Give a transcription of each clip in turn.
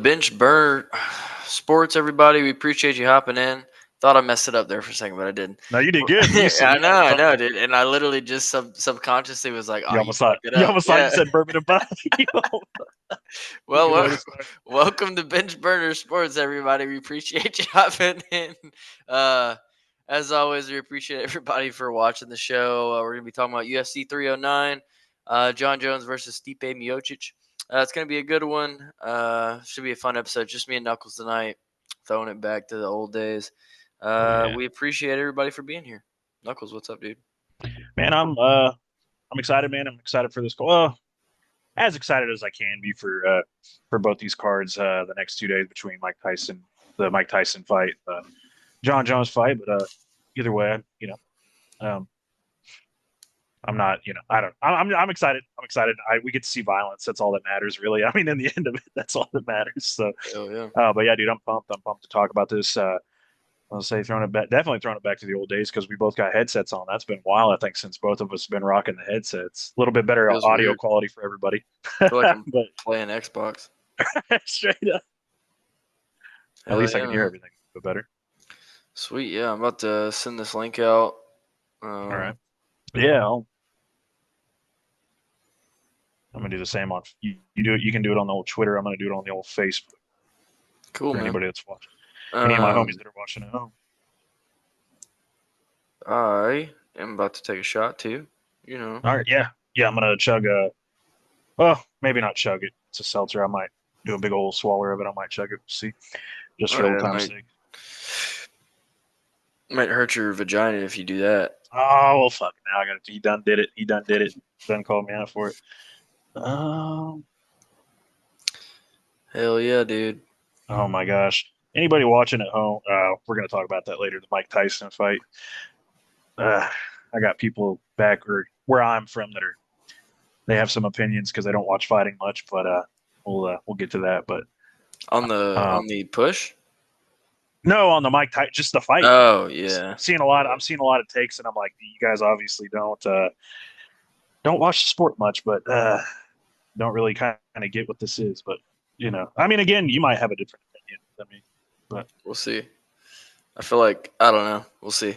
Bench Burner Sports, everybody. We appreciate you hopping in. Thought I messed it up there for a second, but I didn't. No, you did good. You said I know, dude. And I literally just subconsciously was like, "Oh, you you almost thought fucked it you up." almost thought you Yeah. said Bourbon and Bud. Well, Good way to start. welcome to Bench Burner Sports, everybody. We appreciate you hopping in. Uh, as always, we appreciate everybody for watching the show. We're gonna be talking about UFC 309, John Jones versus Stipe Miocic. It's gonna be a good one. Should be a fun episode. Just me and Knuckles tonight, throwing it back to the old days. Yeah. We appreciate everybody for being here. Knuckles, what's up, dude? Man, I'm excited, man. I'm excited for this call. Well, as excited as I can be for both these cards the next 2 days between the Mike Tyson fight, John Jones fight. But either way, um, I'm not, I don't. I'm excited. I'm excited. We get to see violence. That's all that matters, really. I mean, in the end of it, that's all that matters. So, Oh yeah. but yeah, dude, I'm pumped. I'm pumped to talk about this. I'll say definitely throwing it back to the old days because we both got headsets on. That's been a while, I think, since both of us have been rocking the headsets. A little bit better Feels audio weird. quality for everybody. I feel like I'm But playing Xbox. straight up, at Hell least I yeah, can hear man. everything a bit better. Sweet. Yeah, I'm about to send this link out. All right. Yeah, I'm gonna do the same on you do it. You can do it on the old Twitter. I'm gonna do it on the old Facebook Cool, for man. anybody that's watching. Any of my Um, homies that are watching at home. I am about to take a shot too. You know. All right. Yeah. Yeah. I'm gonna chug a. Well, maybe not chug it. It's a seltzer. I might do a big old swallow of it. I might chug it. See, just Oh for old yeah, time's sake. might hurt your vagina if you do that. Oh well, fuck. Now I got to. He done did it. He done did it. Done called me out for it. Hell yeah, dude. Oh my gosh. Anybody watching at home? We're gonna talk about that later. The Mike Tyson fight. I got people back where I'm from that they have some opinions because they don't watch fighting much. But we'll get to that. But On um, the push. no, on the Mike Tyson, just the fight. Oh yeah. I'm seeing a lot. I'm seeing a lot of takes, and I'm like, you guys obviously don't watch the sport much, but don't really kind of get what this is. But I mean, again, you might have a different opinion than me, but We'll see. I feel like I don't know. We'll see. I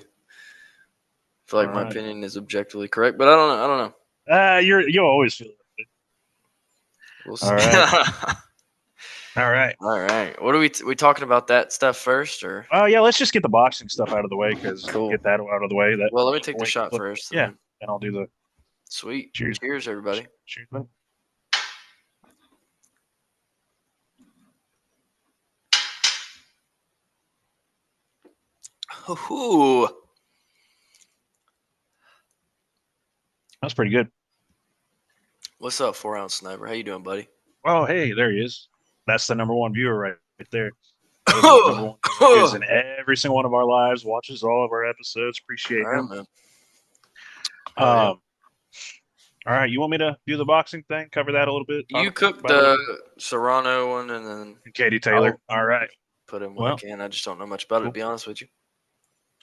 feel all like my right. opinion is objectively correct, but I don't know. I don't know. You'll always feel it. We'll see. All right. All right. All right. What are we talking about that stuff first or? Oh yeah, let's just get the boxing stuff out of the way because Cool. get that out of the way. That Well, let me take the wait, shot first, and yeah, then and I'll do the sweet. cheers. Cheers, everybody. Cheers, man. Ooh. That's pretty good. What's up, 4 ounce sniper? How you doing, buddy? Oh, hey, there he is. That's the number one viewer right there. That is the number one viewer who is in every single one of our lives, watches all of our episodes. Appreciate All right, him. man. Yeah. All right, you want me to do the boxing thing? Cover that a little bit. You Talk cooked about it a the little Serrano one, and then bit? Katie Taylor. I'll All right. put in what I Well, can. I just don't know much about it, to cool. be honest with you.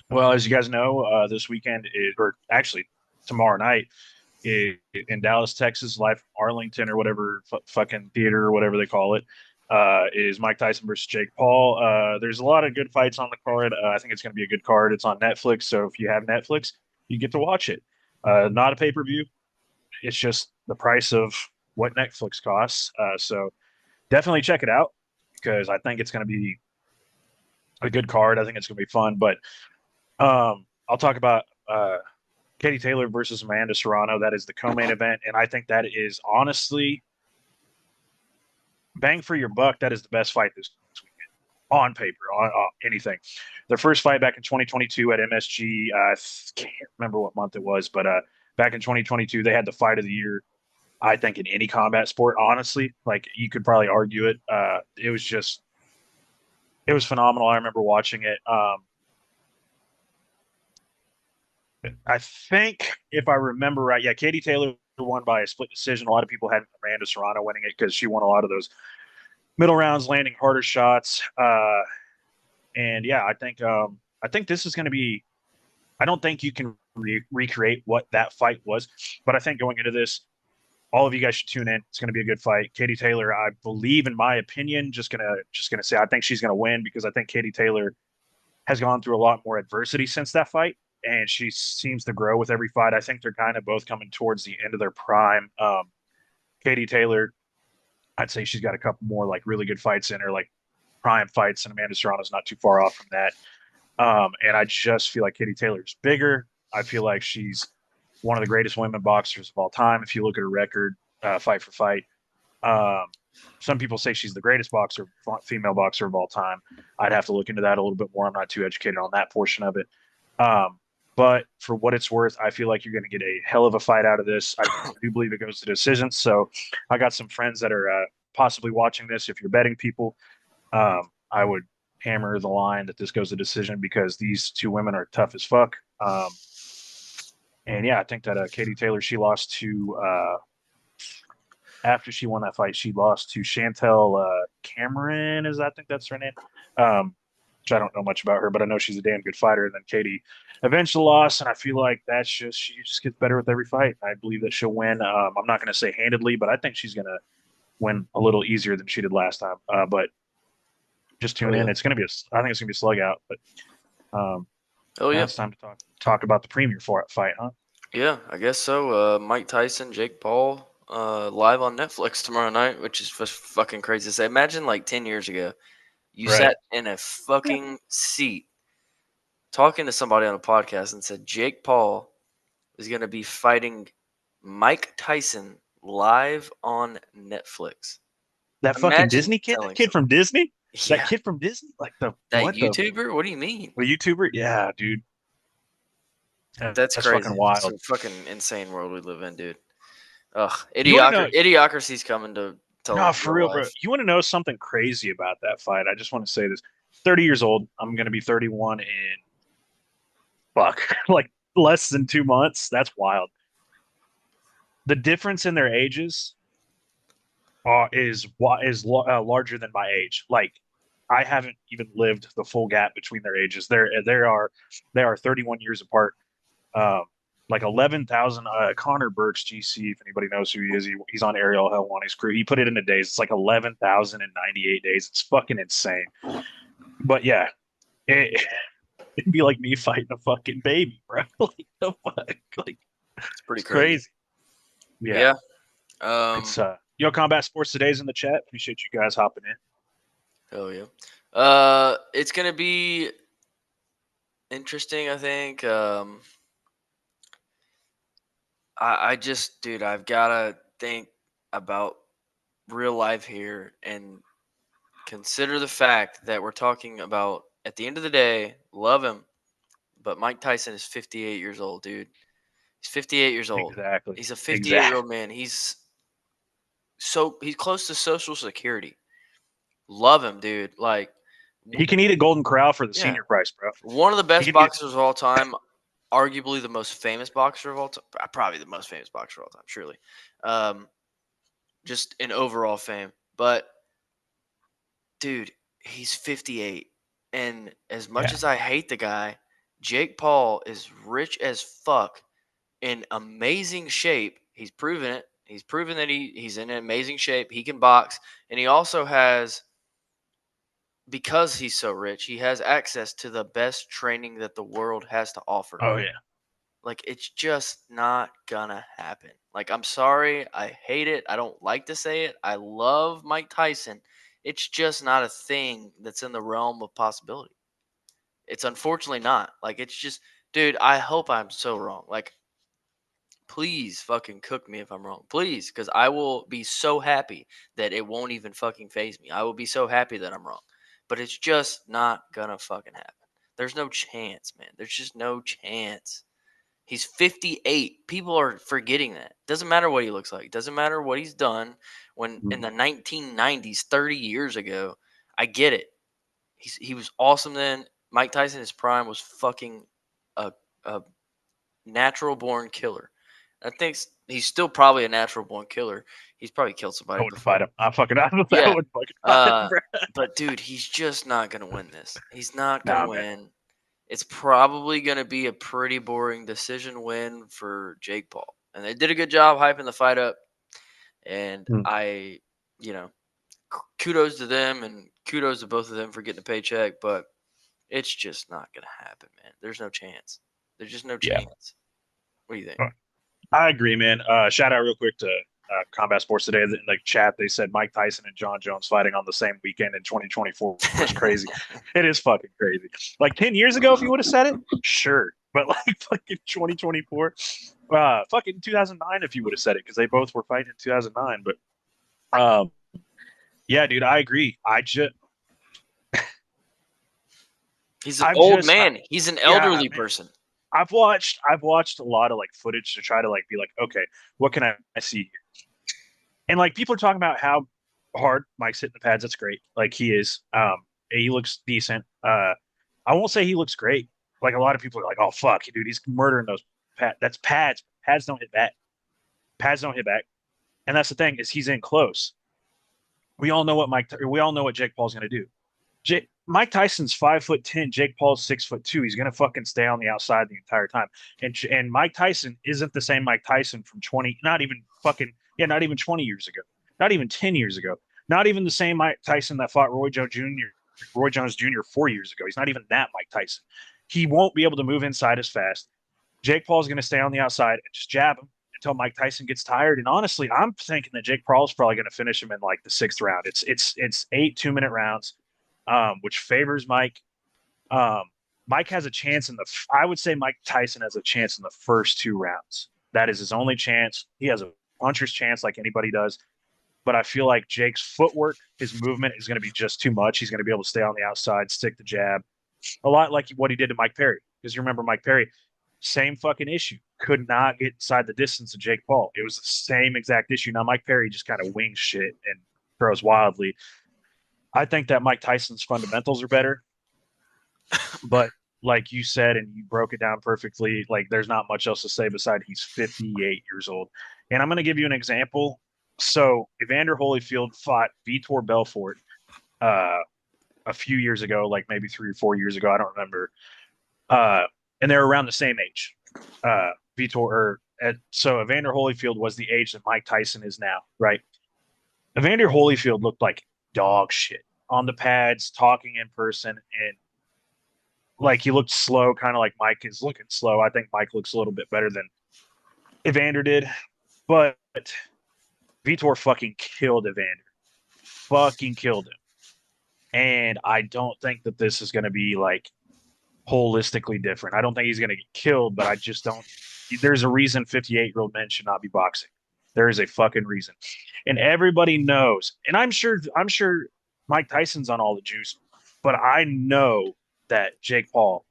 Well, as you guys know, this weekend or actually tomorrow night in Dallas, Texas, live from Arlington or whatever fucking theater or whatever they call it, is Mike Tyson versus Jake Paul. There's a lot of good fights on the card. I think it's going to be a good card. It's on Netflix, so if you have Netflix, you get to watch it. Not a pay per view. It's just the price of what Netflix costs. So definitely check it out because I think it's going to be a good card. I think it's going to be fun. But I'll talk about Katie Taylor versus Amanda Serrano. That is the co-main event, and I think that is honestly bang for your buck. That is the best fight this weekend on paper, on anything. Their first fight back in 2022 at MSG. I can't remember what month it was, but back in 2022, they had the fight of the year. I think in any combat sport, honestly, like you could probably argue it. It was phenomenal. I remember watching it. I think if I remember right, yeah, Katie Taylor won by a split decision. A lot of people had Amanda Serrano winning it because she won a lot of those middle rounds, landing harder shots. And yeah, I think this is going to be. I don't think you can recreate what that fight was, but I think going into this, all of you guys should tune in. It's going to be a good fight. Katie Taylor, I believe, in my opinion, just gonna say I think she's going to win because I think Katie Taylor has gone through a lot more adversity since that fight, and she seems to grow with every fight. I think they're kind of both coming towards the end of their prime. Katie Taylor, I'd say she's got a couple more like really good fights in her, like prime fights, and Amanda Serrano's not too far off from that. And I just feel like Katie Taylor's bigger. I feel like she's one of the greatest women boxers of all time. If you look at her record, fight for fight, um, some people say she's the greatest boxer, female boxer of all time. I'd have to look into that a little bit more. I'm not too educated on that portion of it. Um, but for what it's worth, I feel like you're going to get a hell of a fight out of this. I do believe it goes to decisions. So I got some friends that are possibly watching this. If you're betting people, I would hammer the line that this goes to decision because these two women are tough as fuck. And yeah, I think that Katie Taylor, she lost to after she won that fight, she lost to Chantel Cameron. I think that's her name. Which I don't know much about her, but I know she's a damn good fighter. And then Katie eventually lost, and I feel like she just gets better with every fight. I believe that she'll win. I'm not going to say handedly, but I think she's going to win a little easier than she did last time. But just tune in. Yeah. It's going to be I think it's going to be a slug out. But Oh now yeah. it's time to talk about the premier fight, huh? Yeah, I guess so. Mike Tyson, Jake Paul, live on Netflix tomorrow night, which is just fucking crazy to say. Imagine like 10 years ago, you Right. sat in a fucking seat talking to somebody on a podcast and said Jake Paul is going to be fighting Mike Tyson live on Netflix. That fucking Imagine Disney kid, that telling kid somebody, from Disney, that yeah, kid from Disney, like that the YouTuber? What do you mean? YouTuber, yeah, dude, That's that's fucking crazy. It's wild. a fucking insane world we live in, dude. Ugh, You want to know? idiocracy's coming to No, for real real, bro. life. You want to know something crazy about that fight? I just want to say this: 30 years old. I'm gonna be 31 in fuck like less than 2 months. That's wild. The difference in their ages larger than my age. Like I haven't even lived the full gap between their ages. They are 31 years apart. Um, like 11,000. Connor Burks, GC, if anybody knows who he is, he's on Ariel Helwani's crew. He put it into days. It's like 11,098 days. It's fucking insane. But yeah, it, it'd be like me fighting a fucking baby, bro. Like the fuck, like It's pretty it's crazy. crazy. Yeah, Yeah. it's Combat Sports Today's in the chat. Appreciate you guys hopping in. Hell yeah. It's gonna be interesting. I think. I just, dude, I've gotta think about real life here and consider the fact that we're talking about. At the end of the day, love him, but Mike Tyson is 58 years old, dude. He's 58 years old. Exactly. He's a 58-year-old Exactly. man. He's close to Social Security. Love him, dude. Like, He can eat a Golden Corral for the yeah, senior price, bro. one of the He best can eat. boxers of all time. Arguably the most famous boxer of all time. Probably the most famous boxer of all time, surely. Um, just in overall fame. But dude, he's 58. And as much Yeah. as I hate the guy, Jake Paul is rich as fuck, in amazing shape. He's proven it. He's proven that he's in amazing shape. He can box. And he also has, because he's so rich, he has access to the best training that the world has to offer. Oh yeah. Like, it's just not gonna happen. Like, I'm sorry. I hate it. I don't like to say it. I love Mike Tyson. It's just not a thing that's in the realm of possibility. It's unfortunately not. Like, it's just, dude, I hope I'm so wrong. Like, please fucking cook me if I'm wrong. Please, because I will be so happy that it won't even fucking phase me. I will be so happy that I'm wrong. But it's just not gonna fucking happen. There's no chance, man. There's just no chance. He's 58. People are forgetting that. Doesn't matter what he looks like. Doesn't matter what he's done. When in the 1990s, 30 years ago, I get it. He was awesome then. Mike Tyson, his prime, was fucking a natural born killer. I think he's still probably a natural born killer. He's probably killed I somebody wouldn't fight before. him. I fucking I would Yeah. fucking fight him, bro. But dude, he's just not gonna win this. He's not gonna Nah, man. win. It's probably gonna be a pretty boring decision win for Jake Paul. And they did a good job hyping the fight up. And Mm. you know, kudos to them and kudos to both of them for getting a paycheck, but it's just not gonna happen, man. There's no chance. There's just no Yeah. chance. What do you think? I agree, man. Shout out real quick to Combat Sports today. In the chat, they said Mike Tyson and John Jones fighting on the same weekend in 2024 is crazy. It is fucking crazy. Like 10 years ago, if you would have said it, sure. But like fucking 2024, fucking 2009, if you would have said it, because they both were fighting in 2009. But yeah, dude, I agree. He's an I've old just, man. He's an yeah, elderly man. person. I've watched a lot of like footage to try to like be like, okay, what can I see? And like people are talking about how hard Mike's hitting the pads. That's great. Like he is. He looks decent. I won't say he looks great. Like a lot of people are like, oh fuck, dude, he's murdering those pads. That's pads. Pads don't hit back. Pads don't hit back. And that's the thing is he's in close. We all know what Jake Paul's gonna do. Mike Tyson's 5'10". Jake Paul's 6'2". He's gonna fucking stay on the outside the entire time. And Mike Tyson isn't the same Mike Tyson from 20, not even fucking not even 20 years ago, not even 10 years ago, not even the same Mike Tyson that fought Roy Jones Jr. 4 years ago. He's not even that Mike Tyson. He won't be able to move inside as fast. Jake Paul's gonna stay on the outside and just jab him until Mike Tyson gets tired. And honestly, I'm thinking that Jake Paul's probably going to finish him in like the sixth round. It's 8 2-minute rounds, which favors Mike. Mike has a chance I would say Mike Tyson has a chance in the first 2 rounds. That is his only chance. He has a puncher's chance like anybody does. But I feel like Jake's footwork, his movement is going to be just too much. He's going to be able to stay on the outside, stick the jab, a lot like what he did to Mike Perry. Because you remember Mike Perry, same fucking issue. Could not get inside the distance of Jake Paul. It was the same exact issue. Now Mike Perry just kind of wings shit and throws wildly. I think that Mike Tyson's fundamentals are better, but like you said, and you broke it down perfectly, like there's not much else to say beside he's 58 years old. And I'm going to give you an example. So Evander Holyfield fought Vitor Belfort uh, a few years ago, like maybe 3 or 4 years ago. I don't remember. Uh, and they're around the same age. Vitor, so Evander Holyfield was the age that Mike Tyson is now, right? Evander Holyfield looked like dog shit on the pads, talking in person, and like he looked slow, kind of like Mike is looking slow. I think Mike looks a little bit better than Evander did, but Vitor fucking killed Evander, fucking killed him. And I don't think that this is going to be like holistically different. I don't think he's going to get killed, but I just don't. There's a reason 58-year-old men should not be boxing. There is a fucking reason, and everybody knows. And I'm sure Mike Tyson's on all the juice, but I know that Jake Paul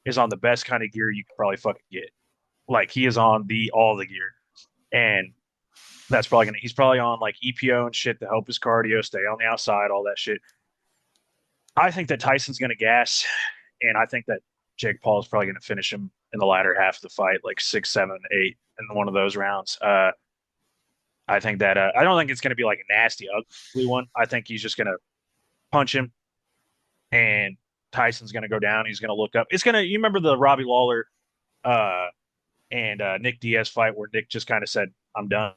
is on the best kind of gear you could probably fucking get. Like he is on the all the gear, and he's probably on like EPO and shit to help his cardio, stay on the outside, all that shit. I think that Tyson's gonna gas, and I think that Jake Paul is probably gonna finish him in the latter half of the fight, like 6, 7, 8 in one of those rounds. I think that I don't think it's gonna be like a nasty, ugly one. I think he's just gonna punch him, and Tyson's gonna go down. He's gonna look up. It's gonna. You remember the Robbie Lawler uh, and Nick Diaz fight where Nick just kind of said, "I'm done."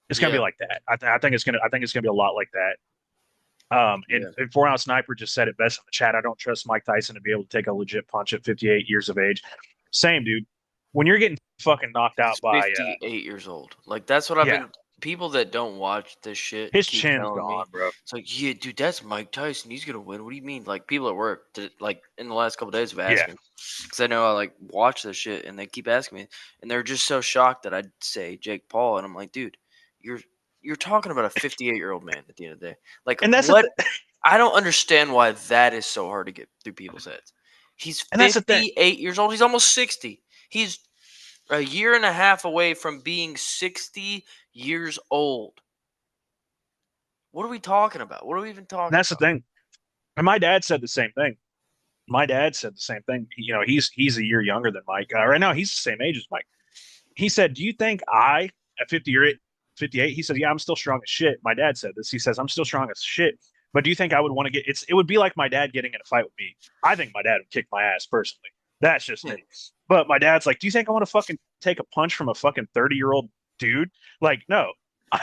It's gonna be Yeah, like that. I think it's gonna. I think it's gonna be a lot like that. yeah. And 4 Ounce Sniper just said it best in the chat. I don't trust Mike Tyson to be able to take a legit punch at 58 years of age. Same, dude. When you're getting fucking knocked He's out by, 58 years old. Like that's what I've yeah, been. People that don't watch this shit his keep chin's telling me. gone, bro. It's like, yeah, dude, that's Mike Tyson. He's gonna win. What do you mean? Like people at work, like in the last couple days, have asked Yeah, me because I know I like watch this shit, and they keep asking me, and they're just so shocked that I'd say Jake Paul, and I'm like, dude, you're you're talking about a 58-year-old man at the end of the day. Like and that's the what? th- I don't understand why that is so hard to get through people's heads. He's and that's the thing. 58 years old. He's almost 60. He's a year and a half away from being 60 years old. What are we talking about? What are we even And talking that's the about? thing. And my dad said the same thing. My dad said the same thing. He's a year younger than Mike. Right now, he's the same age as Mike. He said, "Do you think I at 50 or 58?" He said, "Yeah, I'm still strong as shit." My dad said this. He says, "I'm still strong as shit." But do you think I would want to get? It would be like my dad getting in a fight with me. I think my dad would kick my ass personally. That's just Yeah. me. But my dad's like, "Do you think I want to fucking take a punch from a fucking 30-year-old dude?" Like, no.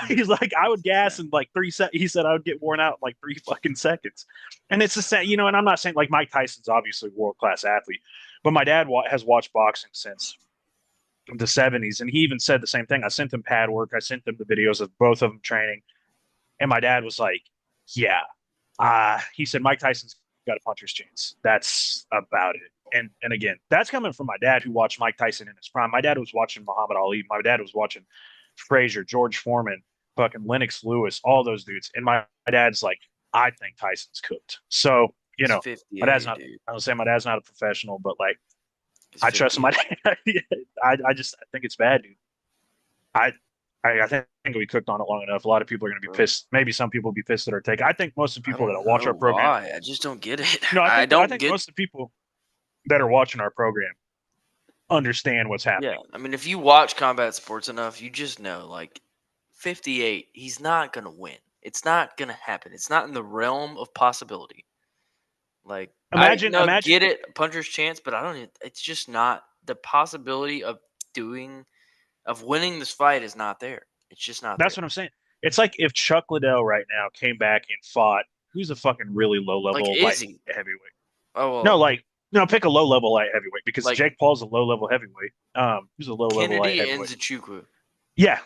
He's like, I would gas in like 3 seconds. He said I would get worn out in like 3 fucking seconds. And it's the same, and I'm not saying like Mike Tyson's obviously a world class athlete, but my dad has watched boxing since the 70s. And he even said the same thing. I sent him pad work, I sent him the videos of both of them training. And my dad was like, yeah. He said, Mike Tyson's got a puncher's chance. That's about it. And again, that's coming from my dad who watched Mike Tyson in his prime. My dad was watching Muhammad Ali. My dad was watching Frazier, George Foreman, fucking Lennox Lewis, all those dudes. And my dad's like, I think Tyson's cooked. So, He's my dad's 58, not, dude. I don't say my dad's not a professional, but like, He's I trust my 58. dad. I think it's bad, dude. I, I think we cooked on it long enough. A lot of people are going to be Bro, pissed. Maybe some people will be pissed at our take. I think most of the I people that don't watch know our program, why. I just don't get it. no, I I don't think get. most of the people that are watching our program understand what's Yeah, happening. I mean, if you watch combat sports enough, you just know, like, 58, he's not gonna win. It's not gonna happen. It's not in the realm of possibility. Like, I Imagine. get it, puncher's chance, but I don't. It's just not the possibility of doing of winning this fight is not there. It's just not there. That's what I'm saying. It's like if Chuck Liddell right now came back and fought who's a fucking really low Like, level light is he? heavyweight. Oh No, well, like no, pick a low level light heavyweight because like Jake Paul's a low level heavyweight. Who's a low level light Kennedy and heavyweight? Nzechukwu. Yeah,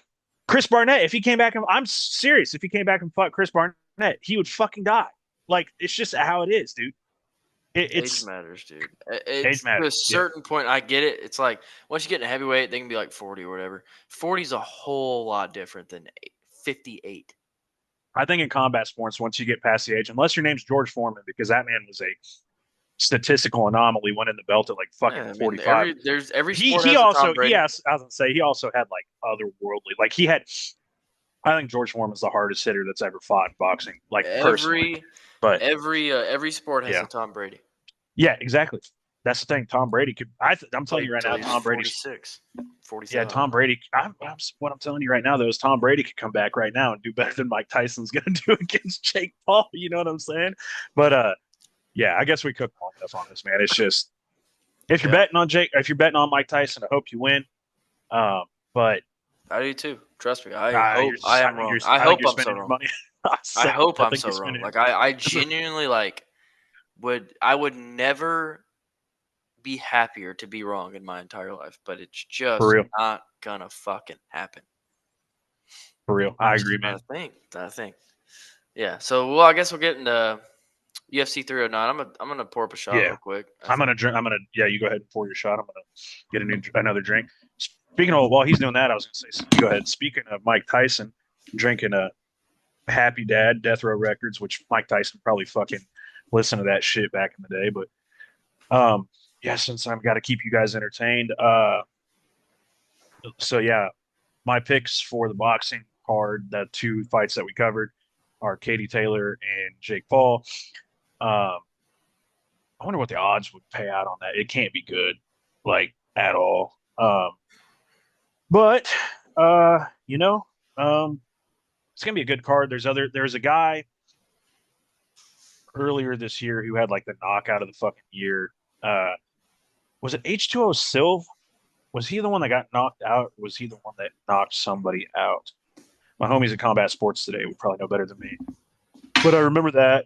Chris Barnett. If he came back, I'm serious. If he came back and fought Chris Barnett, he would fucking die. Like it's just how it is, dude. Age It's matters, dude. age It's to a matters. Yeah, certain point. I get it. It's like once you get in a heavyweight, they can be like 40 or whatever. 40 is a whole lot different than 58. I think in combat sports, once you get past the age, unless your name's George Foreman, because that man was a statistical anomaly, winning the belt at like fucking Yeah, I mean 45. every He sport he has a also Tom he Brady. has I was gonna say he also had like otherworldly like he had. I think George Foreman's the hardest hitter that's ever fought in boxing, like personally. Every But every sport has yeah, a Tom Brady. yeah, exactly. That's the thing. Tom Brady could. I'm telling Played you right until now, he was Tom Brady's. 46, Yeah, 47. I Tom don't know. Brady. What I'm telling you right now, though, is Tom Brady could come back right now and do better than Mike Tyson's going to do against Jake Paul. You know what I'm saying? But yeah, I guess we cooked long enough on this, man. It's just if you're Yeah, betting on Jake, if you're betting on Mike Tyson, I hope you win. But I do too. Trust me. I hope I am wrong. I I think hope you're I'm so spending your wrong. money. I hope I I'm think so you're wrong. spending your Like money. I genuinely like would never be happier to be wrong in my entire life, but it's For just real, not gonna fucking happen. for real. I It's agree, just man. not a thing. Not a thing. Yeah. So well, I guess we'll get into UFC 309. I'm gonna pour up a shot Yeah, real quick. I I'm think. gonna drink. I'm gonna. Yeah, you go ahead and pour your shot. I'm gonna get another drink. Speaking of, while he's doing that, I was gonna say, you go ahead. Speaking of Mike Tyson drinking a Happy Dad Death Row Records, which Mike Tyson probably fucking listened to that shit back in the day. But yeah, since I've got to keep you guys entertained, so yeah, my picks for the boxing card, the two fights that we covered, are Katie Taylor and Jake Paul. Um, I wonder what the odds would pay out on that. It can't be good, like at all. But uh, you know, um, it's gonna be a good card. There's a guy earlier this year who had like the knockout of the fucking year. Uh, was it H2O Silv? Was he the one that got knocked out? Was he the one that knocked somebody out? My homies in combat sports today would probably know better than me. But I remember that.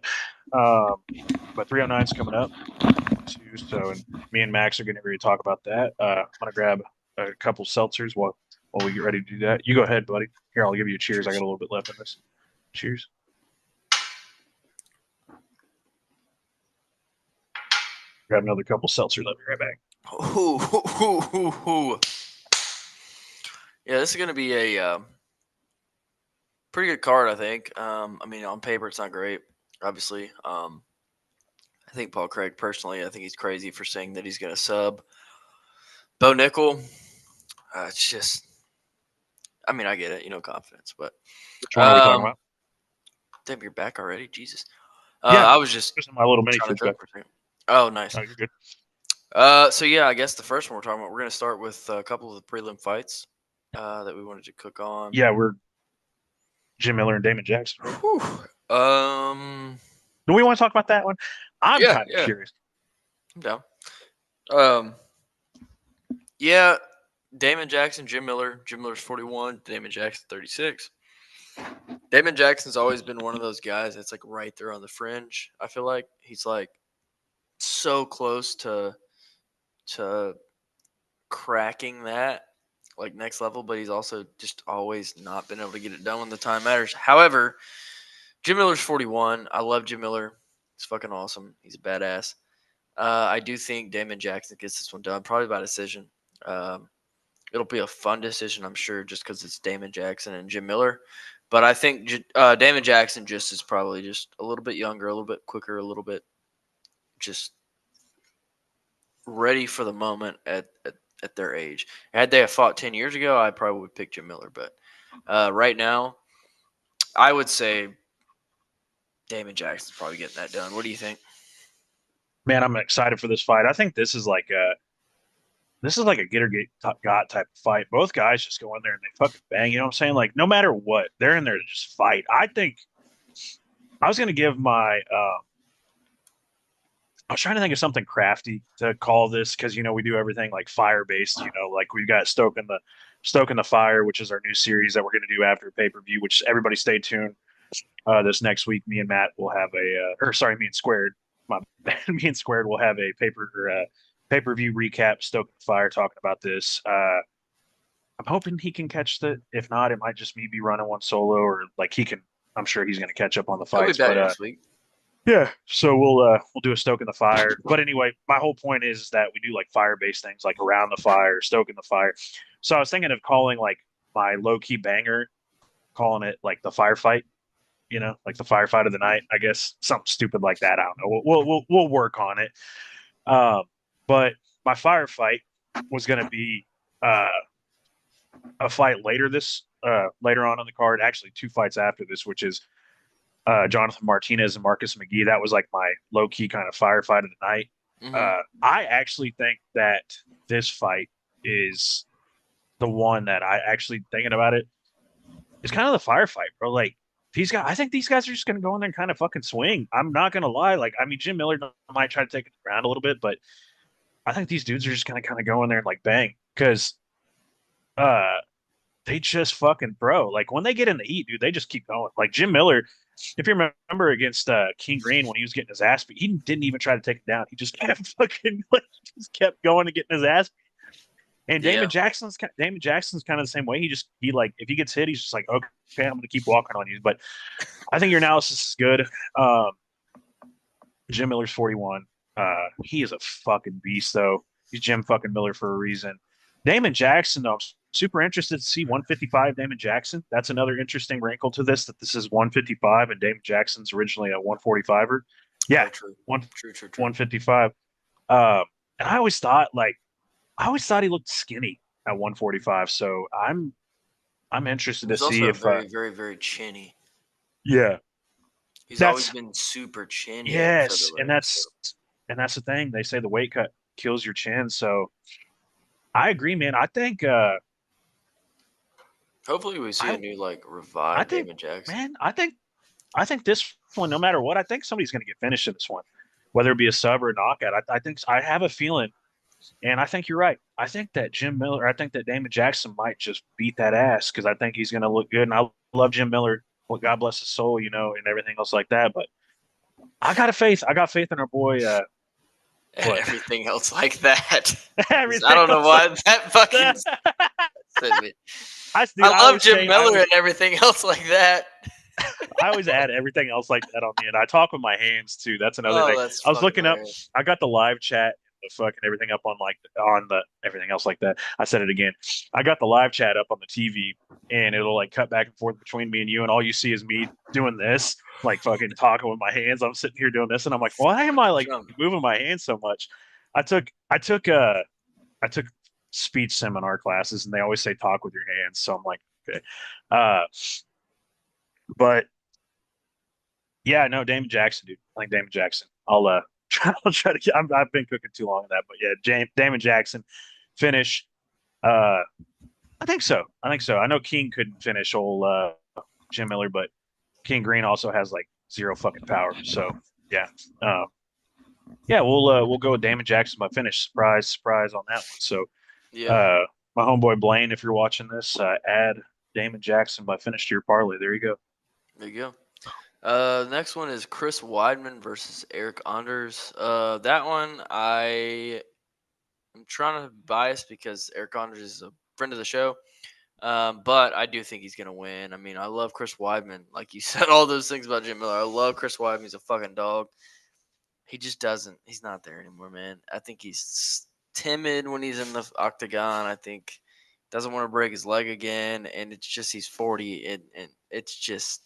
Um, but 309 is coming up too. So, and me and Max are getting ready to talk about that. I'm gonna grab a couple seltzers while we get ready to do that. You go ahead, buddy. Here, I'll give you a cheers. I got a Cheers. little bit left in this. Cheers. Grab another couple seltzers. I'll be right back. Ooh, ooh, ooh, ooh. Yeah, this is gonna be a pretty good card, I think. I mean, on paper, it's not great, obviously. I think Paul Craig, personally, I think he's crazy for saying that he's going to sub Bo Nickel. It's just, I mean, I get it, confidence, but Which one are we talking about? damn, you're back already, Jesus. Yeah, I was just just my little mini trying to fridge back. cook for a second. Oh, nice. Oh, you're good. So yeah, I guess the first one we're talking about, we're going to start with a couple of the prelim fights that we wanted to cook on. Yeah, we're Jim Miller and Damon Jackson, right? Whew. Do we want to talk about that one? I'm Yeah, kind of yeah, curious. I'm down. Um, yeah, Damon Jackson, Jim Miller. Jim Miller's 41, Damon Jackson 36. Damon Jackson's always been one of those guys that's like right there on the fringe. I feel like he's like so close to cracking that like next level, but he's also just always not been able to get it done when the time matters. However, Jim Miller's 41. I love Jim Miller. He's fucking awesome. He's a badass. I do think Damon Jackson gets this one done, probably by decision. Um, it'll be a fun decision, I'm sure, just because it's Damon Jackson and Jim Miller. But I think Damon Jackson just is probably just a little bit younger, a little bit quicker, a little bit just ready for the moment at their age. Had they have fought 10 years ago, I probably would pick Jim Miller. But right now, I would say Damon Jackson's probably getting that done. What do you think? Man, I'm excited for this fight. I think this is like a get or get got type of fight. Both guys just go in there and they fucking bang. You know what I'm saying? Like no matter what, they're in there to just fight. I think I was gonna give my. I was trying to think of something crafty to call this because we do everything like fire based. Like we've got stoking the fire, which is our new series that we're gonna do after pay per view. Which everybody stay tuned. This next week, me and Matt will have or sorry, me and Squared, my me and Squared will have a pay per view recap, stoking the fire, talking about this. I'm hoping he can catch the. If not, it might just me be running one solo, or like he can. I'm sure he's going to catch up on the He'll be fights, back but next week. yeah. So we'll do a stoke in the fire. But anyway, my whole point is that we do like fire based things, like around the fire, stoking the fire. So I was thinking of calling like my low key banger, calling it like the firefight. Like the firefight of the night. I guess something stupid like that. I don't know. We'll work on it. Um, but my firefight was going to be uh, a fight later on in the card. Actually, two fights after this, which is Jonathan Martinez and Marcus McGee. That was like my low key kind of firefight of the night. Mm-hmm. I actually think that this fight is the one that I actually thinking about it is kind of the firefight, bro. Like I think these guys are just gonna go in there and kind of fucking swing. I'm not gonna lie. Like, I mean, Jim Miller might try to take it around a little bit, but I think these dudes are just gonna kind of go in there and like bang because uh they just fucking bro. Like when they get in the heat, dude, they just keep going. Like Jim Miller, if you remember against King Green when he was getting his ass beat, he didn't even try to take it down. He just kept fucking like just kept going and getting his ass beat. And Yeah. Damon Jackson's kind of the same way. He like if he gets hit, he's just like, okay, I'm gonna keep walking on you. But I think your analysis is good. Jim Miller's 41. He is a fucking beast, though. He's Jim fucking Miller for a reason. Damon Jackson, though, I'm super interested to see 155 Damon Jackson. That's another interesting wrinkle to this, that this is 155 and Damon Jackson's originally a 145er. Yeah, Oh, true. one True. True. True. 155. And I always thought he looked skinny at 145. So I'm interested to He's see also if very, very, very chinny. yeah, He's always that's been super chinny at yes, featherweight. So and that's the thing. They say the weight cut kills your chin. So I agree, man. hopefully we see I a new like I revived think Damon Jackson. man, I think this one, no matter what, I think somebody's going to get finished in this one, whether it be a sub or a knockout. I think I have a feeling, and I think you're right. I think that Jim Miller, I think that Damon Jackson might just beat that ass because I think he's going to look good. And I love Jim Miller. Well, God bless his soul, and everything else like that. But I got a faith. I got faith in our boy. And What everything else like that. I everything don't know else like why that fucking that. said me. Dude, I love Jim Miller and everything else like that. I always add everything else like that on the end. I talk with my hands too. That's another Oh, thing. that's I was fucking looking up. hilarious. I got the live chat, the fucking everything up on like on the everything else like that. I said it again. I got the live chat up on the TV, and it'll like cut back and forth between me and you, and all you see is me doing this, like fucking talking with my hands. I'm sitting here doing this, and I'm like, why am I like Jump. moving my hands so much? I took speech seminar classes, and they always say talk with your hands. So I'm like, okay. Uh, but yeah, no, Damon Jackson, dude. I like Damon Jackson. I'll try to get. I've been cooking too long on that, but yeah, Damon Jackson finish. Uh, I think so. I think so. I know King couldn't finish old Jim Miller, but King Green also has like zero fucking power. So yeah, uh, yeah, we'll go with Damon Jackson by finish. Surprise, surprise on that one. So Yeah. uh, my homeboy Blaine, if you're watching this, add Damon Jackson by finish to your parlay. There you go. There you go. Next one is Chris Weidman versus Eric Anders. That one I am trying to bias because Eric Anders is a friend of the show. But I do think he's gonna win. I mean, I love Chris Weidman. Like you said, all those things about Jim Miller. I love Chris Weidman. He's a fucking dog. He just doesn't. He's not there anymore, man. I think he's timid when he's in the octagon. I think doesn't want to break his leg again, and it's just he's 40, and it's just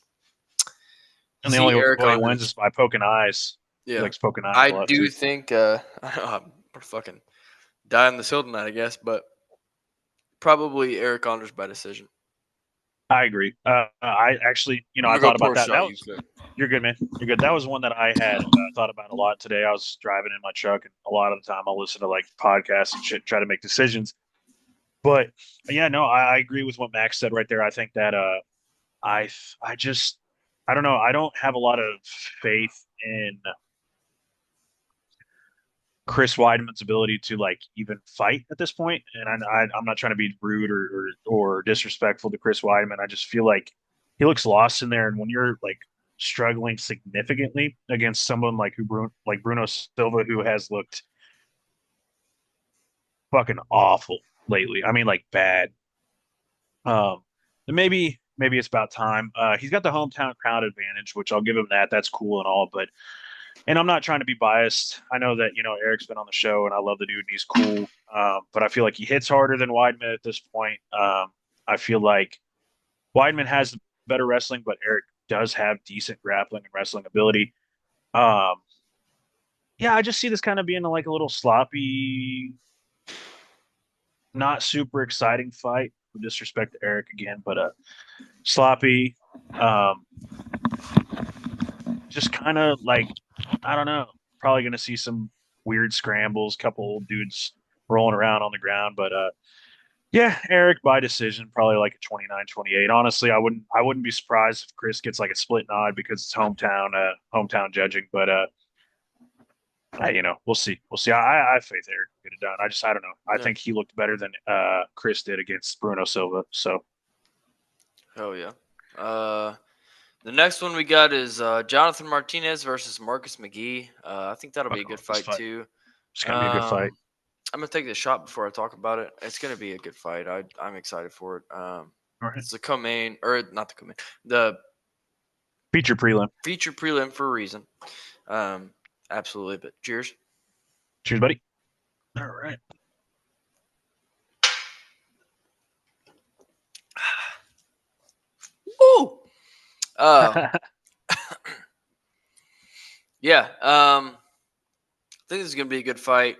And the see only Eric way he wins Anders. is by poking eyes. He Yeah, likes poking eyes I a lot do too. think I'm fucking die on this hill tonight, I guess, but probably Eric Anders by decision. I agree. I actually, I'm I gonna go thought pour about a that. shot. You could. You're good, man. You're good. That was one that I had thought about a lot today. I was driving in my truck, and a lot of the time I'll listen to like podcasts and shit, try to make decisions. But yeah, no, I agree with what Max said right there. I think that I I just I don't know. I don't have a lot of faith in Chris Weidman's ability to like even fight at this point. And I'm not trying to be rude or disrespectful to Chris Weidman. I just feel like he looks lost in there. And when you're like struggling significantly against someone like like Bruno Silva, who has looked fucking awful lately. I mean, like bad. Um, maybe it's about time. He's got the hometown crowd advantage, which I'll give him that. That's cool and all, but and I'm not trying to be biased. I know that Eric's been on the show, and I love the dude, and he's cool. But I feel like he hits harder than Weidman at this point. I feel like Weidman has better wrestling, but Eric does have decent grappling and wrestling ability. Um, yeah, I just see this kind of being like a little sloppy, not super exciting fight. With disrespect to Eric again, but sloppy. Um, just kind of like I don't know. Probably going to see some weird scrambles, couple old dudes rolling around on the ground, but yeah, Eric by decision, probably like a 29-28. Honestly, I wouldn't be surprised if Chris gets like a split nod because it's hometown judging, but we'll see. We'll see. I have faith Eric can get it done. I don't know. I Yeah. think he looked better than Chris did against Bruno Silva. So Hell yeah. Uh, the next one we got is Jonathan Martinez versus Marcus McGee. I think that'll be a fucking good love this fight fight. too. It's gonna be a good fight. Um, I'm gonna take the shot before I talk about it. It's gonna be a good fight. I'm excited for it. All right. It's the co-main or not the co-main, the Feature prelim. feature prelim for a reason. Um, absolutely. But cheers. Cheers, buddy. All right. Woo! Uh, yeah. I think this is gonna be a good fight.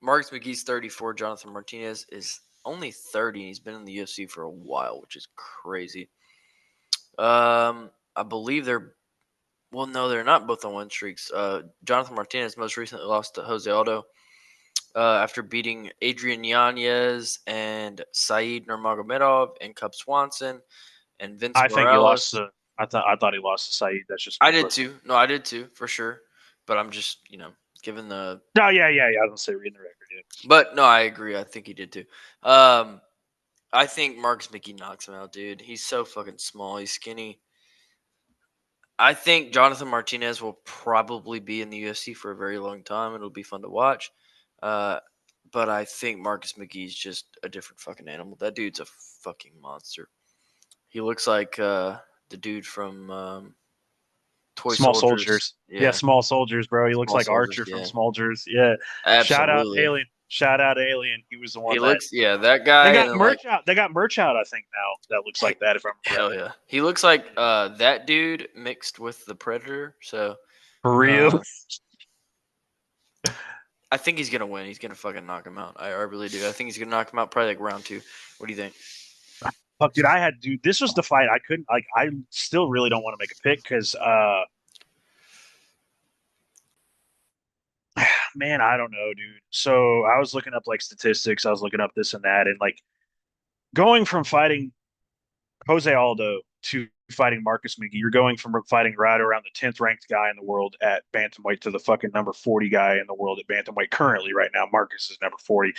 Marcus McGee's 34. Jonathan Martinez is only 30. And he's been in the UFC for a while, which is crazy. I believe they're well, no, they're not both on win streaks. Jonathan Martinez most recently lost to Jose Aldo after beating Adrian Yanez and Saeed Nurmagomedov and Cub Swanson and Vince I think he lost Morales. to. I thought he lost to Saeed. That's just I me did personally. too. No, I did too, for sure. But I'm just, given the. No, yeah. I was gonna say reading the record. Yeah. But no, I agree. I think he did too. Um, I think Marcus McGee knocks him out, dude. He's so fucking small. He's skinny. I think Jonathan Martinez will probably be in the UFC for a very long time. It'll be fun to watch. Uh, but I think Marcus McGee's just a different fucking animal. That dude's a fucking monster. He looks like the dude from Toy Small Soldiers. soldiers. Yeah, Yeah, small soldiers, bro. He looks Small like Soldiers. Archer from Yeah, Smolgers. Yeah. Shout out absolutely. Alien. Shout out Alien. He was the He one that looks, yeah, that they guy, and got then like, merch out. They got merch out, I think, now that looks like that, if I remember hell right. yeah, he looks like that dude mixed with the Predator. So For real. uh, I think he's gonna win. He's gonna fucking knock him out. I really do. I think he's gonna knock him out probably like round two. What do you think? Fuck, dude, dude, this was the fight I couldn't like I still really don't want to make a pick because man, I don't know, dude. So I was looking up like statistics, I was looking up this and that, and like going from fighting Jose Aldo to fighting Marcus McGee. You're going from fighting right around the 10th ranked guy in the world at bantamweight to the fucking number 40 guy in the world at bantamweight currently right now. Marcus is number 40.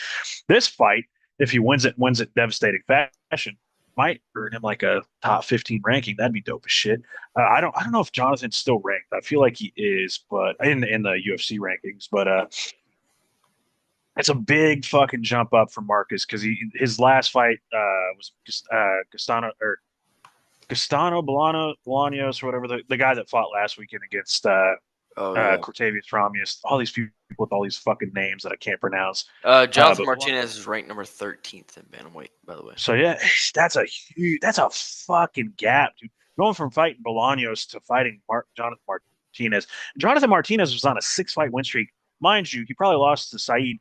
This fight, if he wins it devastating fashion. might earn him like a top 15 ranking. That'd be dope as shit. I don't know if Jonathan's still ranked. I feel like he is, but in the UFC rankings. But it's a big fucking jump up for Marcus because his last fight was Gastano or Gastano Bolaños or whatever the guy that fought last weekend against Oh yeah. Cortavius Ramius. All these people with all these fucking names that I can't pronounce. Jonathan But Martinez is ranked number 13th in bantamweight, by the way. so yeah, that's a fucking gap, dude. Going from fighting Bolaños to fighting Jonathan Martinez. Jonathan Martinez was on a 6 fight win streak, mind you. He probably lost to Saeed.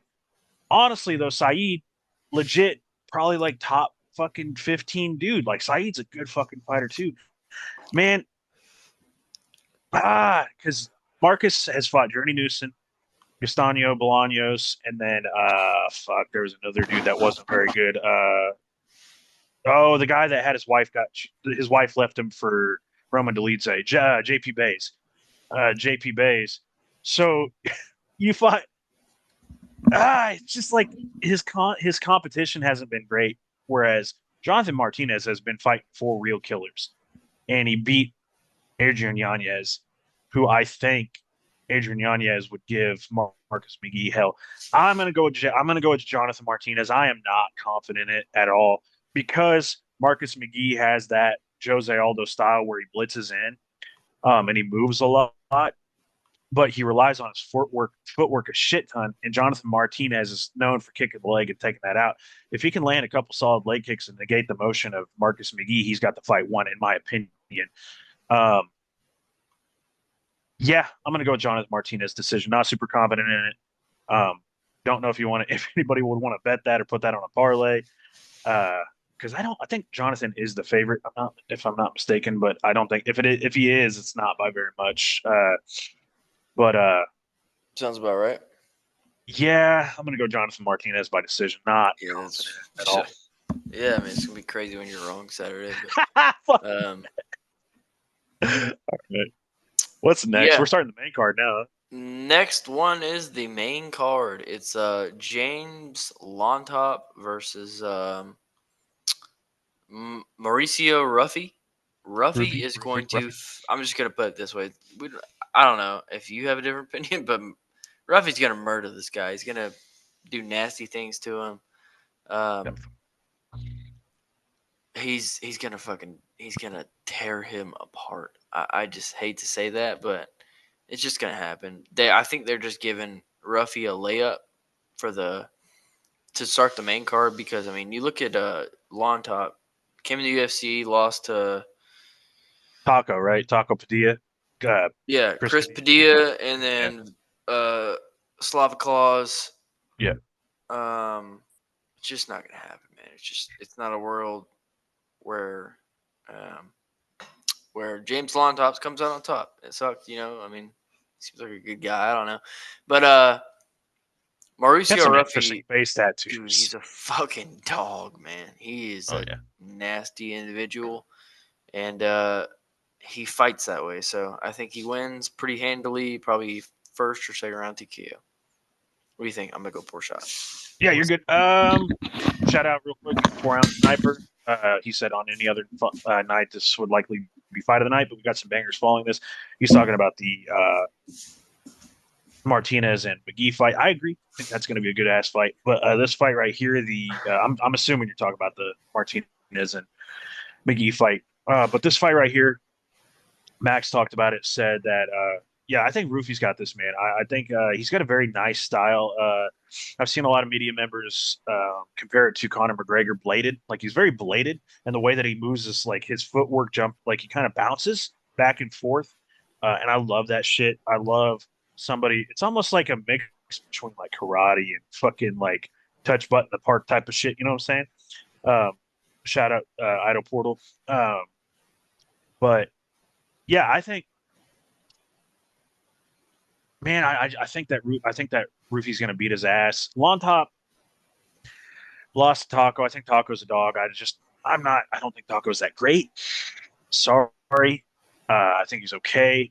Honestly, though, Saeed legit probably like top fucking 15 dude. Like Saeed's a good fucking fighter too, man. Because Marcus has fought Journey Newson, Gastano Bolaños, and then fuck, there was another dude that wasn't very good. Oh, the guy that had his wife left him for Roman Dolidze, JP Bays. JP Bays. So you fought it's just like his competition hasn't been great. Whereas Jonathan Martinez has been fighting four real killers. And he beat Adrian Yanez, who I think Adrian Yanez would give Marcus McGee hell. I'm gonna go with Jonathan Martinez. I am not confident in it at all because Marcus McGee has that Jose Aldo style where he blitzes in, and he moves a lot, but he relies on his footwork a shit ton. And Jonathan Martinez is known for kicking the leg and taking that out. If he can land a couple solid leg kicks and negate the motion of Marcus McGee, he's got the fight won, in my opinion. Um, yeah, I'm gonna go with Jonathan Martinez decision. Not super confident in it. Don't know if anybody would want to bet that or put that on a parlay. Because I think Jonathan is the favorite. If I'm not mistaken, but I don't think if he is, it's not by very much. But Sounds about right. yeah, I'm gonna go Jonathan Martinez by decision. Not Yeah, confident that's at all. yeah. I mean, it's gonna be crazy when you're wrong Saturday. All But, right. What's next? yeah. We're starting the main card now. Next one is the main card. It's James Lontop versus Mauricio Ruffy. Ruffy is going to. I'm just gonna put it this way. I don't know if you have a different opinion, but Ruffy's gonna murder this guy. He's gonna do nasty things to him. Yep. Um, he's gonna tear him apart. I just hate to say that, but it's just gonna happen. I think they're just giving Ruffy a layup for the to start the main card because I mean you look at Lawn Top came in the UFC, lost to Taco, right? Taco Padilla. yeah, Chris Chris Padilla. Padilla and Yeah. then Slava Claus. Yeah. It's just not gonna happen, man. It's not a world where um, where James Lontops comes out on top. It sucked, you know. I mean, seems like a good guy. I don't know, but Got Mauricio some interesting Ruffy, face dude, tattoos. he's a fucking dog, man. He is Oh a yeah. nasty individual, and he fights that way. So I think he wins pretty handily, probably first or second round TKO. What do you think? I'm gonna go poor shot. Yeah, you're good. Shout out real quick, 4 ounce sniper. He said on any other night this would likely be fight of the night, but we got some bangers following this. He's talking about the Martinez and McGee fight. I agree. I think that's going to be a good ass fight. But this fight right here, I'm assuming you're talking about the Martinez and McGee fight. But this fight right here, Max talked about it, said that, yeah, I think Rufy's got this, man. I think he's got a very nice style. I've seen a lot of media members compare it to Conor McGregor bladed. Like he's very bladed, and the way that he moves is like his footwork jump, like he kind of bounces back and forth. And I love that shit. I love somebody, it's almost like a mix between like karate and fucking like touch button the park type of shit. You know what I'm saying? Um, Shout out Idol Portal. But yeah, I think man, I think that Rufy's gonna beat his ass. Long Top lost to Taco. I think Taco's a dog. I don't think Taco's that great. Sorry. I think he's okay.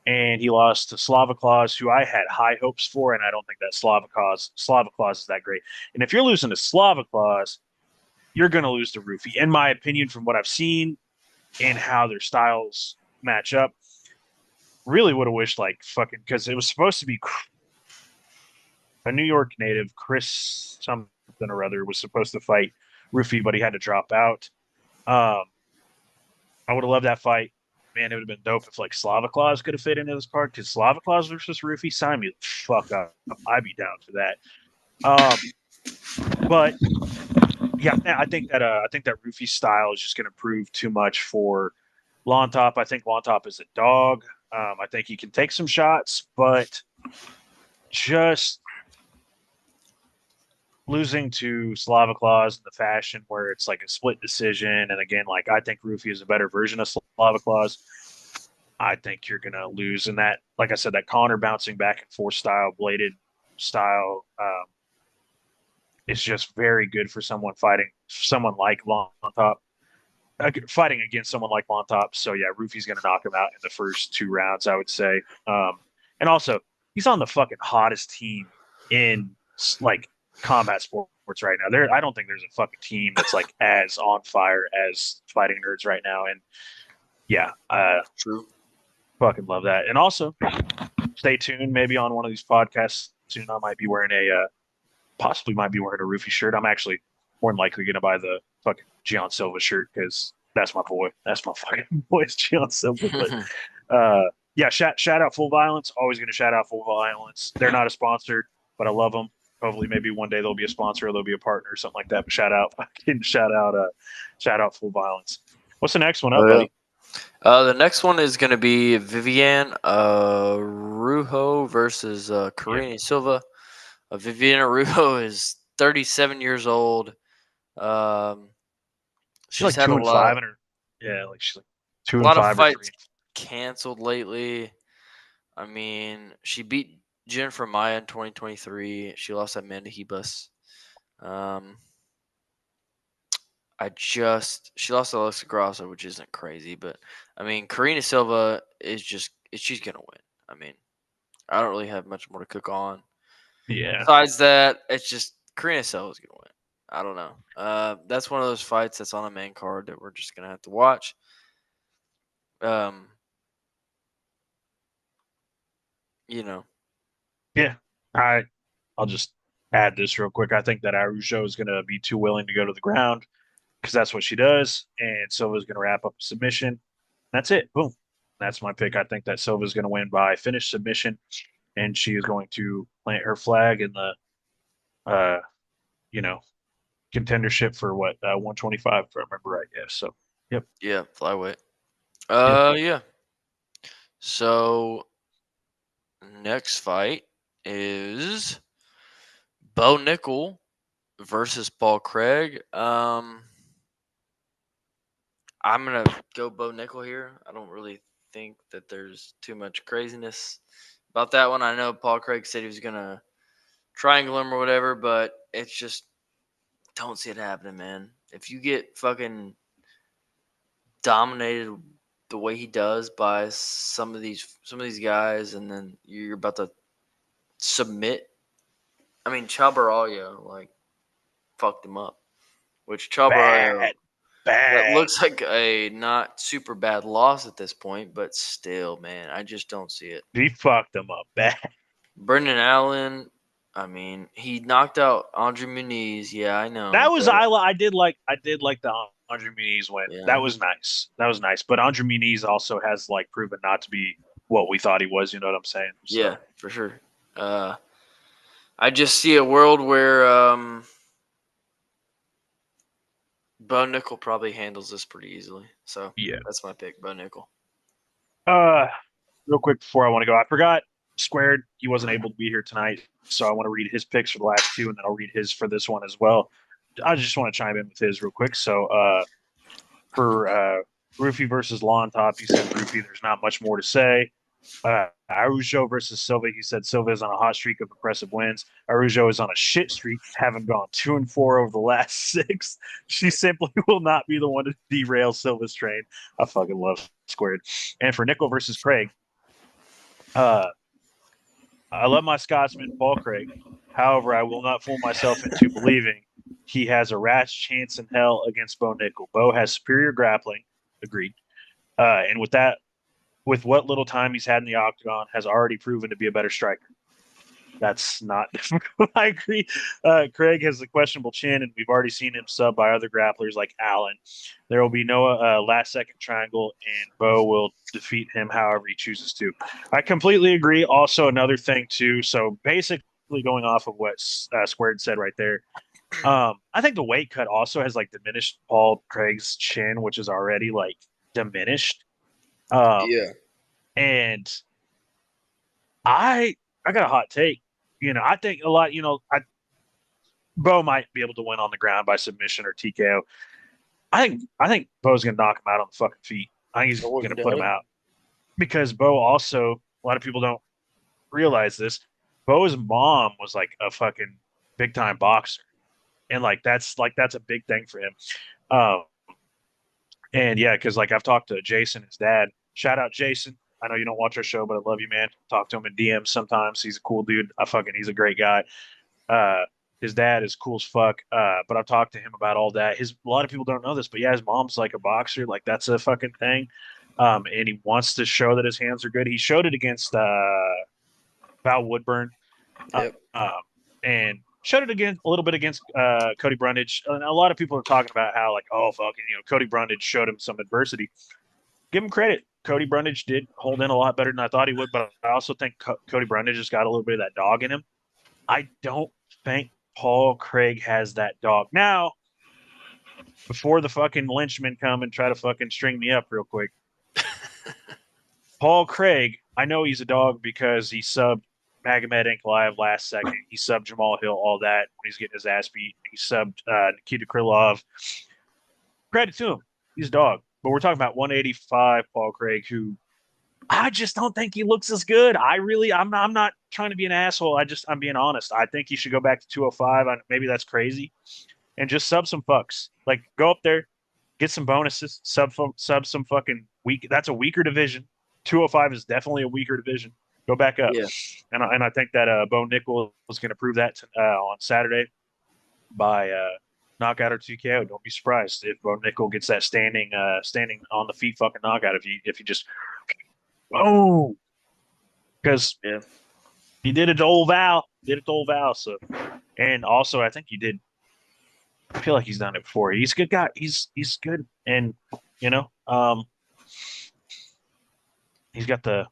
And he lost to Slava Claus, who I had high hopes for, and I don't think that Slava Claus is that great. And if you're losing to Slava Claus, you're going to lose to Rufy. In my opinion, from what I've seen and how their styles match up, really would have wished like fucking because it was supposed to be a New York native, Chris something or other, was supposed to fight Rufy, but he had to drop out. Um, I would have loved that fight. Man, it would have been dope if like Slava Claus could have fit into this card because Slava Claus versus Rufy, sign me the fuck up. I'd be down for that. But yeah, I think that Rufy style is just going to prove too much for Lawn Top. I think Lawn Top is a dog. I think he can take some shots, but just losing to Slava Claus in the fashion where it's like a split decision. And again, like I think Rufy is a better version of Slava Claus. I think you're gonna lose in that. Like I said, that Connor bouncing back and forth style, bladed style, is just very good for someone fighting someone like Long Top, fighting against someone like Montop. So yeah, Rufy's going to knock him out in the first 2 rounds, I would say. And also, he's on the fucking hottest team in like combat sports right now. I don't think there's a fucking team that's like as on fire as Fighting Nerds right now. And yeah, True. fucking love that. And also, stay tuned. Maybe on one of these podcasts soon, I might be wearing possibly might be wearing a Rufy shirt. I'm actually more than likely going to buy the fucking Gian Silva shirt because that's my boy. That's my fucking boy, it's Gian Silva. But yeah, shout out Full Violence. Always going to shout out Full Violence. They're not a sponsor, but I love them. Hopefully, maybe one day they'll be a sponsor or they'll be a partner or something like that. But shout out Full Violence. What's the next one up, buddy? The next one is going to be Viviane Rujo versus Karine Silva. Viviane Rujo is 37 years old. She's like had 2-5 in her. Yeah, like she's like a lot of 2-5 or fights 3. canceled lately. I mean, she beat Jennifer Maya in 2023. She lost Amanda Hebus. She lost to Alexa Grasso, which isn't crazy, but I mean, Karina Silva she's gonna win. I mean, I don't really have much more to cook on. Yeah. Besides that, it's just Karina Silva's gonna win. I don't know. That's one of those fights that's on a main card that we're just gonna have to watch. You know. Yeah. I'll just add this real quick. I think that Arujo is going to be too willing to go to the ground because that's what she does. And Silva's going to wrap up a submission. That's it. Boom. That's my pick. I think that Silva's going to win by finish submission, and she is going to plant her flag in the, uh, you know, contendership for what 125, if I remember right. Yeah. So, yep. Yeah, flyweight. Yep. Yeah. So next fight is Bo Nickel versus Paul Craig. I'm gonna go Bo Nickel here. I don't really think that there's too much craziness about that one. I know Paul Craig said he was gonna triangle him or whatever, but it's just don't see it happening, man. If you get fucking dominated the way he does by some of these guys, and then you're about to submit. I mean, Chabaralho like fucked him up, which Chabaralho that Bad. looks like a not super bad loss at this point, but still, man, I just don't see it. He fucked them up bad. Brendan Allen, I mean, he knocked out Andre Muniz. Yeah, I know, That was but I did like the Andre Muniz win. yeah, That was nice. That was nice. But Andre Muniz also has like proven not to be what we thought he was. You know what I'm saying? So yeah, for sure. I just see a world where Bo Nickel probably handles this pretty easily. So yeah. that's my pick, Bo Nickel. Uh, real quick before I want to go, I forgot Squared. He wasn't able to be here tonight, so I want to read his picks for the last two, and then I'll read his for this one as well. I just want to chime in with his real quick. So for Rufy versus Lawn Top, he said Rufy. There's not much more to say. Arujo versus Silva. He said Silva is on a hot streak of impressive wins. Arujo is on a shit streak, having gone 2-4 over the last 6. She simply will not be the one to derail Silva's train. I fucking love Squared. And for Nickel versus Craig, uh, I love my Scotsman, Paul Craig. However, I will not fool myself into believing he has a rat's chance in hell against Bo Nickel. Bo has superior grappling, agreed. And with that, with what little time he's had in the octagon, has already proven to be a better striker. That's not difficult. I agree. Craig has a questionable chin, and we've already seen him sub by other grapplers like Allen. There will be no last second triangle, and Bo will defeat him however he chooses to. I completely agree. Also, another thing, too. So basically, going off of what Squared said right there, I think the weight cut also has like diminished Paul Craig's chin, which is already like diminished. Um, Yeah. and I I got a hot take. I think a lot. Bo might be able to win on the ground by submission or TKO. I think Bo's gonna knock him out on the fucking feet. I think he's Oh, gonna put him done. out because Bo also a lot of people don't realize this. Bo's mom was like a fucking big time boxer, and that's a big thing for him. Um, and yeah, because like I've talked to Jason, his dad. Shout out Jason. I know you don't watch our show, but I love you, man. Talk to him in DMs sometimes. He's a cool dude. He's a great guy. Uh, his dad is cool as fuck. But I've talked to him about all that. A lot of people don't know this, but yeah, his mom's like a boxer. Like that's a fucking thing. And he wants to show that his hands are good. He showed it against Val Woodburn, uh, Yep. um, and showed it again a little bit against Cody Brundage. And a lot of people are talking about how like, oh fucking, Cody Brundage showed him some adversity. Give him credit. Cody Brundage did hold in a lot better than I thought he would, but I also think Cody Brundage has got a little bit of that dog in him. I don't think Paul Craig has that dog. Now, before the fucking lynchmen come and try to fucking string me up real quick, Paul Craig, I know he's a dog because he subbed Magomed Ankalaev last second. He subbed Jamal Hill, all that when he's getting his ass beat. He subbed Nikita Krylov. Credit to him. He's a dog. But we're talking about 185 Paul Craig, who I just don't think he looks as good. I'm not trying to be an asshole. I'm being honest. I think he should go back to 205. Maybe that's crazy, and just sub some fucks. Like go up there, get some bonuses, sub some fucking weak. That's a weaker division. 205 is definitely a weaker division. Go back up, Yeah. and I think that Bo Nickel is going to prove that on Saturday by knockout or TKO. Don't be surprised if Bo Nickel gets that standing on the feet fucking knockout if you just oh because Yeah. he did it to old Val. Did it to old Val. So, and also I think he did. I feel like he's done it before. He's a good guy. He's good, and you know, um, he's got the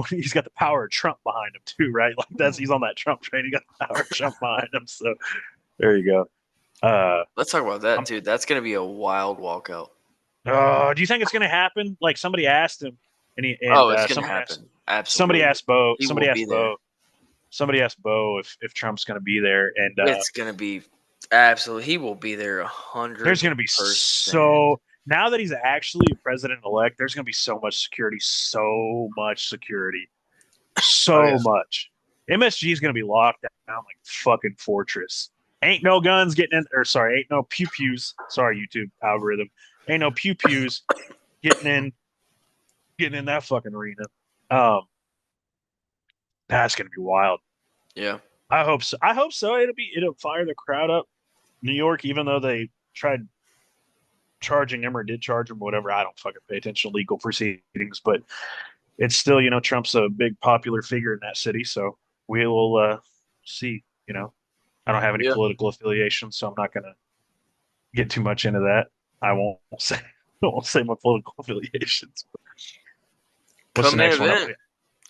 he's got the power of Trump behind him too, right? Like he's on that Trump train. He got the power of Trump behind him. So there you go. Let's talk about that, I'm, dude. That's gonna be a wild walkout. do you think it's going to happen? Like somebody asked him, and he and Oh, it's gonna somebody asked happen. Absolutely. Bo. He will be there. Somebody asked Bo if Trump's going to be there, and It's gonna be absolutely. He will be there there's going to be 100%. now that he's actually a president elect, there's going to be so much security, Oh yeah. so much. MSG is going to be locked down like fucking fortress. Ain't no guns getting in, or sorry, ain't no pew pews. Sorry, YouTube algorithm. Ain't no pew pews getting in that fucking arena. Um, that's going to be wild. Yeah. I hope so. I hope so. It'll fire the crowd up. New York, even though they tried charging him or did charge him, whatever. I don't fucking pay attention to legal proceedings, but it's still, Trump's a big popular figure in that city. So we will see. I don't have any Yeah. political affiliations, so I'm not going to get too much into that. I won't say I won't say my political affiliations. What's the Come in next one? event.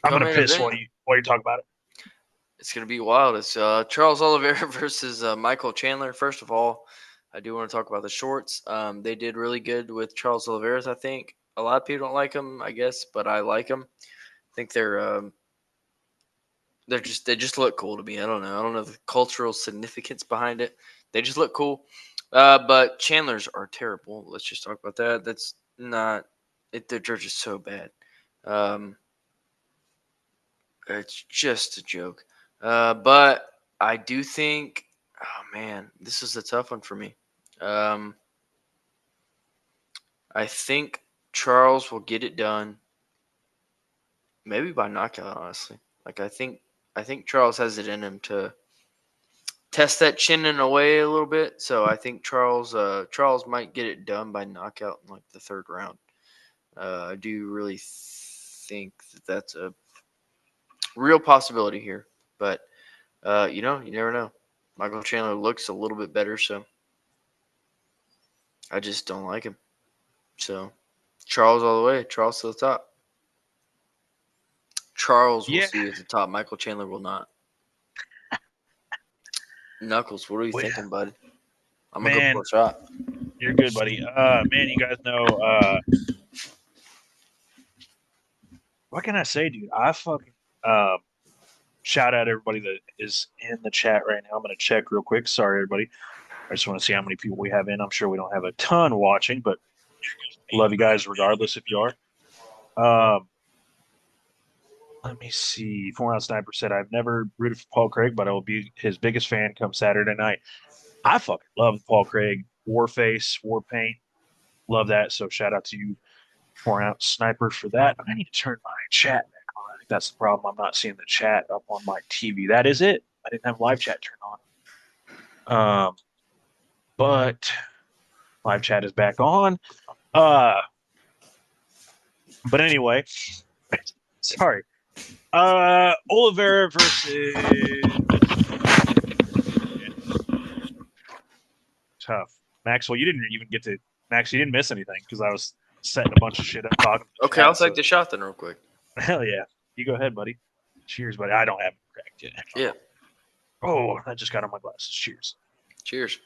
I'm Come gonna in piss event. while you talk about it. It's gonna be wild. It's Charles Oliveira versus Michael Chandler. First of all, I do want to talk about the shorts. They did really good with Charles Oliveira's. I think a lot of people don't like him, I guess, but I like him. I think they just look cool to me. I don't know. I don't know the cultural significance behind it. They just look cool. But Chandler's are terrible. Let's just talk about that. That's not. They're just so bad. Um, it's just a joke. But I do think, oh man, this is a tough one for me. Um, I think Charles will get it done, maybe by knockout. Honestly, like I think Charles has it in him to test that chin in a way a little bit. So I think Charles might get it done by knockout in like the third round. I do really think that that's a real possibility here, but you never know. Michael Chandler looks a little bit better, so I just don't like him. So Charles all the way. Charles to the top. Charles will Yeah, see you at the top. Michael Chandler will not. Knuckles, what are you well, thinking, bud? I'm gonna go man, for a shot. you're good, buddy. Man, you guys know. What can I say, dude? I fucking um shout out everybody that is in the chat right now. I'm gonna check real quick. Sorry, everybody. I just want to see how many people we have in. I'm sure we don't have a ton watching, but love you guys regardless if you are. Um, Let me see. 4 Ounce Sniper said, I've never rooted for Paul Craig, but I will be his biggest fan come Saturday night. I fucking love Paul Craig. Warface, Warpaint. Love that. So shout out to you, 4 Ounce Sniper, for that. I need to turn my chat back on. I think that's the problem. I'm not seeing the chat up on my TV. That is it. I didn't have live chat turned on. But live chat is back on. Uh, but anyway, sorry. Oliveira versus tough. Maxwell, you didn't even get to Max, you didn't miss anything because I was setting a bunch of shit up talking to the Okay, I'll chat. take So the shot then, real quick. hell yeah. You go ahead, buddy. Cheers, buddy. I don't have it cracked yet. Yeah. Oh, I just got on my glasses. Cheers. Cheers.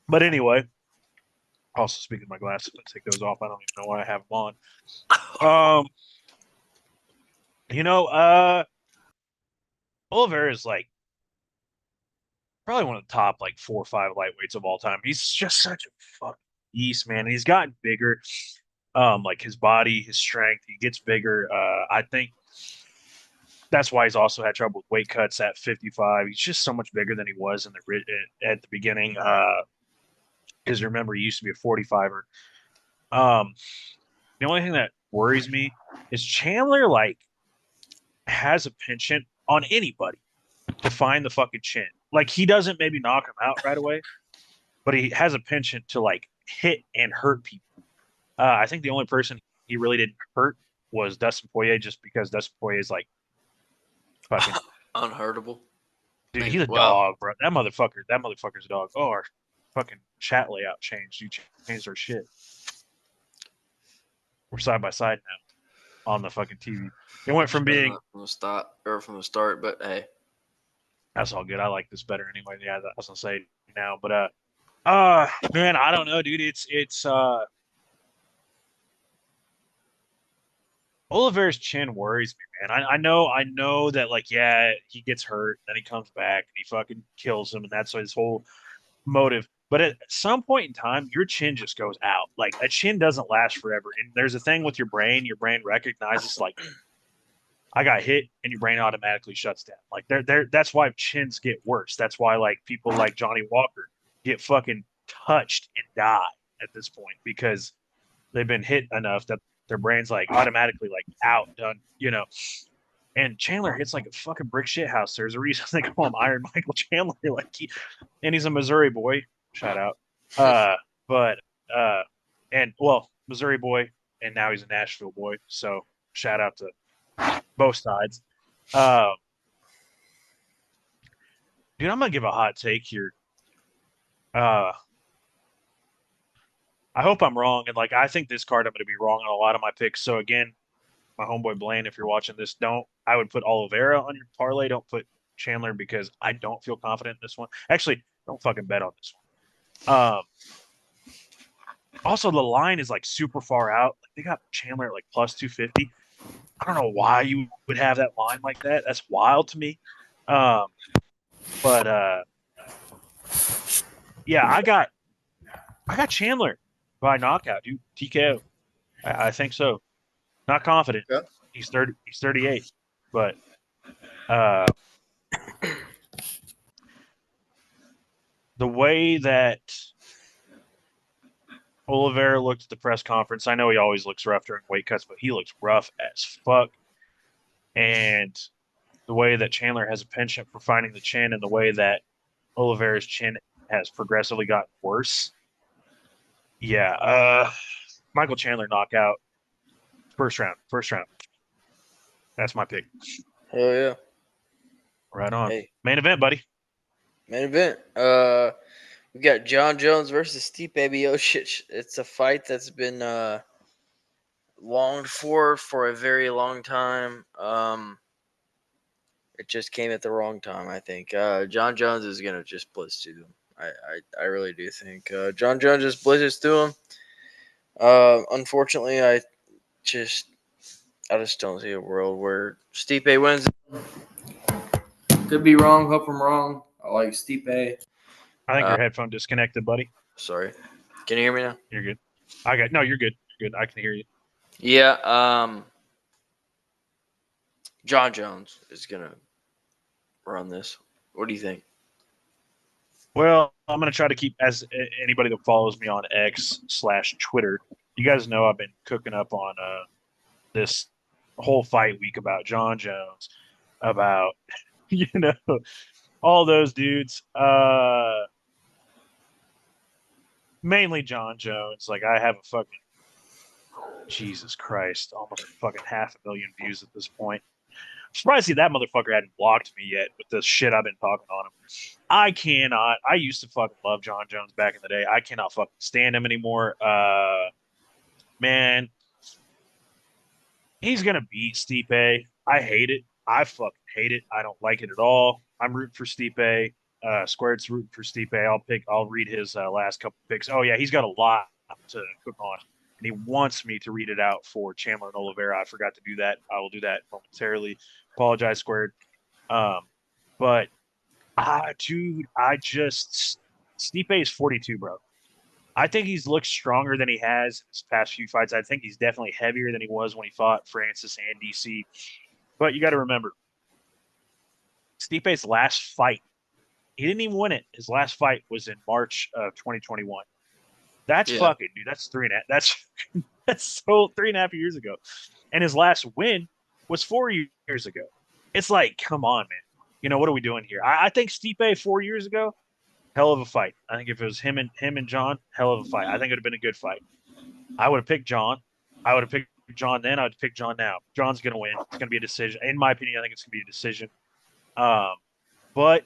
But anyway, also speaking of my glasses, I take those off. I don't even know why I have them on. You know, Oliver is like probably one of the top like 4 or 5 lightweights of all time. He's just such a fucking beast, man. And he's gotten bigger. Like his body, his strength, he gets bigger. I think that's why he's also had trouble with weight cuts at 55. He's just so much bigger than he was in at the beginning. Because remember, he used to be a 45er. Um, the only thing that worries me is Chandler like has a penchant on anybody to find the fucking chin. Like he doesn't maybe knock him out right away, but he has a penchant to like hit and hurt people. I think the only person he really didn't hurt was Dustin Poirier, just because Dustin Poirier is like fucking Unhurtable. dude. He's a Well, dog, bro. That motherfucker's a dog. Oh, our fucking chat layout changed. You changed our shit. We're side by side now on the fucking TV. It went from being from the start, but hey. that's all good. I like this better anyway. Yeah, I was gonna say now, but man, I don't know, dude. It's Oliver's chin worries me, man. I know that like yeah, he gets hurt, then he comes back and he fucking kills him, and that's his whole motive. But at some point in time, your chin just goes out. Like a chin doesn't last forever. And there's a thing with your brain. Your brain recognizes like I got hit, and your brain automatically shuts down. Like they're that's why chins get worse. That's why like people like Johnny Walker get fucking touched and die at this point because they've been hit enough that their brain's like automatically like out, done, you know. And Chandler hits like a fucking brick shit house. There's a reason they call him Iron Michael Chandler. And he's a Missouri boy. Shout out. Uh, but and well, Missouri boy, and now he's a Nashville boy. So shout out to both sides. Uh, dude, I'm gonna give a hot take here. Uh, I hope I'm wrong, and like I think this card I'm gonna be wrong on a lot of my picks. So again, my homeboy Blaine, if you're watching this, don't. I would put Oliveira on your parlay. Don't put Chandler because I don't feel confident in this one. Actually, don't fucking bet on this one. Also, the line is like super far out. Like, they got Chandler at like plus 250. I don't know why you would have that line like that. That's wild to me. Um, but yeah, I got Chandler by knockout, dude. TKO. I think so. Not confident. Yeah. He's 30. He's 38. But uh, the way that Oliveira looked at the press conference, I know he always looks rough during weight cuts, but he looks rough as fuck. And the way that Chandler has a penchant for finding the chin and the way that Oliveira's chin has progressively gotten worse. Yeah, Michael Chandler knockout, first round, first round. That's my pick. Hell yeah. Right on. Hey, Main event, buddy. main event. We got John Jones versus Stipe Miocic. It's a fight that's been longed for a very long time. It just came at the wrong time, I think. John Jones is gonna just blitz to him. I really do think John Jones just blitzes to him. Unfortunately, just I just don't see a world where Stipe wins. Could be wrong. Hope I'm wrong. I like Stipe. I think Uh, your headphone disconnected, buddy. sorry. Can you hear me now? You're good. I got no. You're good. You're good. I can hear you. Yeah. John Jones is gonna run this. What do you think? Well, I'm gonna try to keep as anybody that follows me on X/Twitter. You guys know I've been cooking up on this whole fight week about John Jones, about you know all those dudes. Mainly John Jones. Like I have a fucking Jesus Christ, almost fucking 500,000 views at this point. Surprised that motherfucker hadn't blocked me yet with the shit I've been talking on him. I cannot. I used to fucking love John Jones back in the day. I cannot fucking stand him anymore. Man, he's gonna beat Stipe. I hate it. I fucking hate it. I don't like it at all. I'm rooting for Stipe. Squared's rooting for Stipe. I'll read his last couple picks. Oh yeah, he's got a lot to cook on, and he wants me to read it out for Chandler and Oliveira. I forgot to do that. I will do that momentarily. Apologize, Squared. Um, but dude, I just Stipe is 42, bro. I think he's looked stronger than he has in his past few fights. I think he's definitely heavier than he was when he fought Francis and DC. But you got to remember, Stipe's last fight, he didn't even win it. His last fight was in March of 2021. That's Yeah. fucking, dude. That's 3.5. That's so 3.5 years ago. And his last win was 4 years ago. It's like, come on, man. What are we doing here? I think Stipe 4 years ago, hell of a fight. I think if it was him and John, hell of a fight. I think it would have been a good fight. I would have picked John. I would have picked John then. I would pick John now. John's going to win. It's going to be a decision. In my opinion, I think it's going to be a decision. But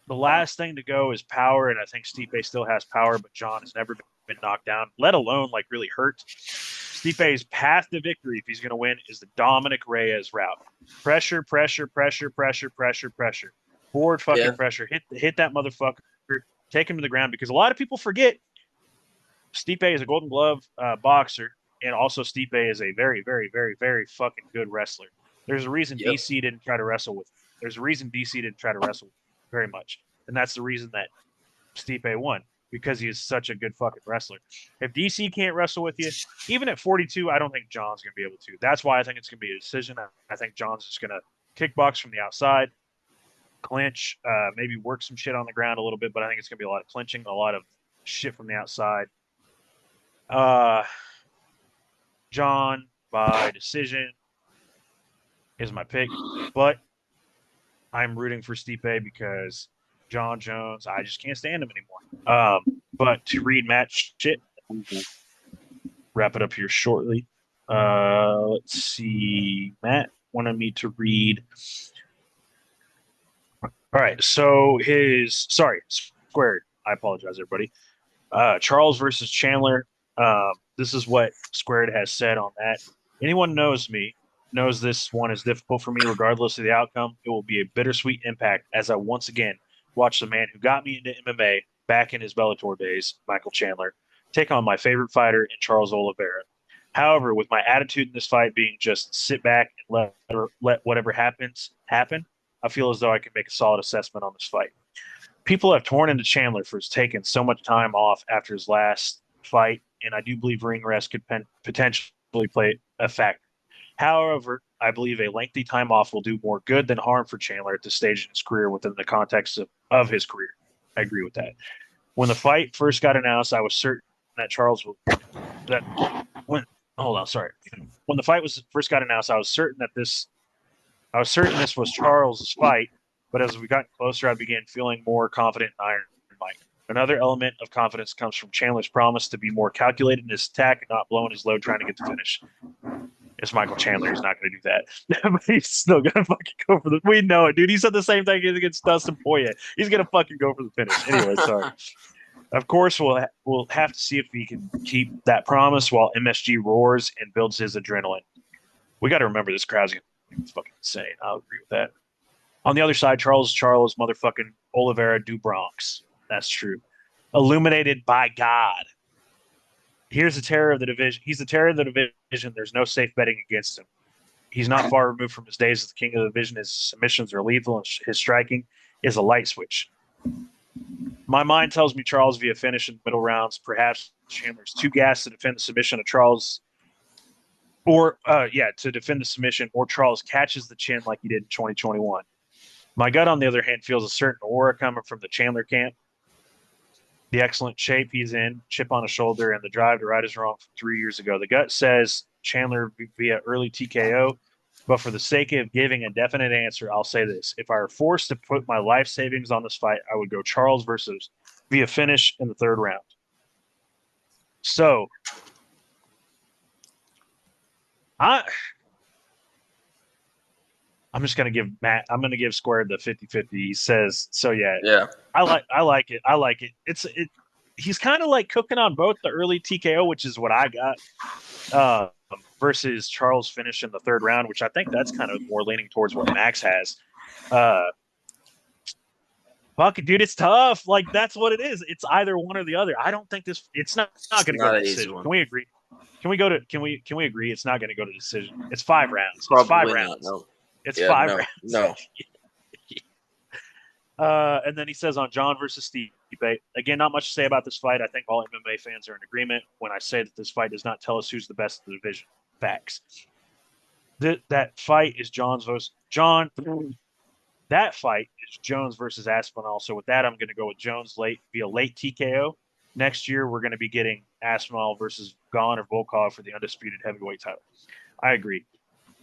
the last thing to go is power, and I think Stipe still has power, but John has never been knocked down, let alone like really hurt. Stipe's path to victory, if he's going to win, is the Dominic Reyes route. Pressure, pressure, pressure, pressure, pressure, pressure. Forward fucking Yeah. pressure. Hit that motherfucker. Take him to the ground because a lot of people forget Stipe is a Golden Glove boxer, and also Stipe is a very, very, very, very fucking good wrestler. There's a reason Yep. DC didn't try to wrestle with him. There's a reason DC didn't try to wrestle very much, and that's the reason that Stipe won because he is such a good fucking wrestler. If DC can't wrestle with you, even at 42, I don't think John's gonna be able to. That's why I think it's gonna be a decision. I think John's just gonna kickbox from the outside, clinch, maybe work some shit on the ground a little bit, but I think it's gonna be a lot of clinching, a lot of shit from the outside. John by decision is my pick, but I'm rooting for Stipe because John Jones, I just can't stand him anymore. But to read match shit, we will wrap it up here shortly. Let's see. Matt wanted me to read. All right, so Squared. I apologize, everybody. Charles versus Chandler. This is what Squared has said on that. Anyone knows me knows this one is difficult for me, regardless of the outcome. It will be a bittersweet impact as I once again watch the man who got me into MMA back in his Bellator days, Michael Chandler, take on my favorite fighter in Charles Oliveira. However, with my attitude in this fight being just sit back and let whatever happens happen, I feel as though I can make a solid assessment on this fight. People have torn into Chandler for his taking so much time off after his last fight, and I do believe ring rest could potentially play a factor. However, I believe a lengthy time off will do more good than harm for Chandler at this stage in his career within the context of his career. I agree with that. When the fight first got announced, I was certain that Charles will that when hold on, sorry. When the fight was first got announced, I was certain that this I was certain this was Charles's fight, but as we got closer, I began feeling more confident in Iron Mike. Another element of confidence comes from Chandler's promise to be more calculated in his attack and not blowing his load trying to get the finish. It's Michael Chandler. He's not going to do that. But he's still going to fucking go for the. We know it, dude. He said the same thing against Dustin Poirier. He's going to fucking go for the finish. Anyway, sorry. Of course, we'll have to see if he can keep that promise while MSG roars and builds his adrenaline. We got to remember this crowd's going to be fucking insane. I'll agree with that. On the other side, Charles motherfucking Oliveira du Bronx. That's true. Illuminated by God. Here's the terror of the division. He's the terror of the division. There's no safe betting against him. He's not far removed from his days as the king of the division. His submissions are lethal, and his striking is a light switch. My mind tells me Charles via finish in the middle rounds. Perhaps Chandler's too gassed to defend the submission of Charles, to defend the submission, or Charles catches the chin like he did in 2021. My gut, on the other hand, feels a certain aura coming from the Chandler camp. The excellent shape he's in, chip on his shoulder, and the drive to right his wrong from 3 years ago. The gut says Chandler via early TKO, but for the sake of giving a definite answer, I'll say this. If I were forced to put my life savings on this fight, I would go Charles versus via finish in the third round. So, I'm just going to give Squared the 50-50. He says, so Yeah. I like it. He's kind of like cooking on both the early TKO, which is what I got, versus Charles finish in the third round, which I think that's kind of more leaning towards what Max has. Fuck it, dude, it's tough. Like, that's what it is. It's either one or the other. I don't think it's not going to go to decision. Can we agree? Can we agree it's not going to go to decision? It's 5 rounds. Probably it's 5 not, rounds. no. It's 5 rounds. No. And then he says on John versus Stipe. Again, not much to say about this fight. I think all MMA fans are in agreement when I say that this fight does not tell us who's the best in the division. Facts. That fight is That fight is Jones versus Aspinall. So with that, I'm going to go with Jones via late TKO. Next year, we're going to be getting Aspinall versus Gane or Volkov for the undisputed heavyweight title. I agree.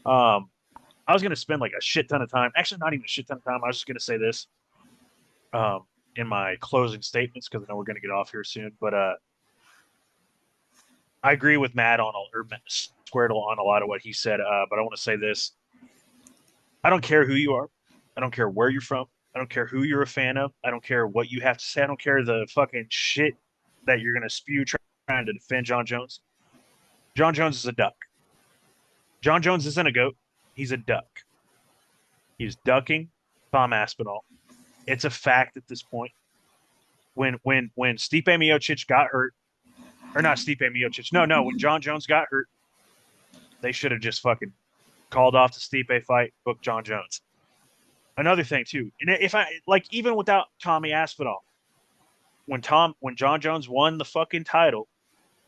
I was going to spend like a shit ton of time. Actually, not even a shit ton of time. I was just going to say this in my closing statements because I know we're going to get off here soon. But I agree with Matt Squirtle on a lot of what he said. But I want to say this. I don't care who you are. I don't care where you're from. I don't care who you're a fan of. I don't care what you have to say. I don't care the fucking shit that you're going to spew trying to defend Jon Jones. Jon Jones is a duck. Jon Jones isn't a goat. He's a duck. He's ducking Tom Aspinall. It's a fact at this point. When Stipe Miocic got hurt, or not Stipe Miocic, when Jon Jones got hurt, they should have just fucking called off the Stipe fight, booked Jon Jones. Another thing too, and if I like, even without Tommy Aspinall, when Jon Jones won the fucking title,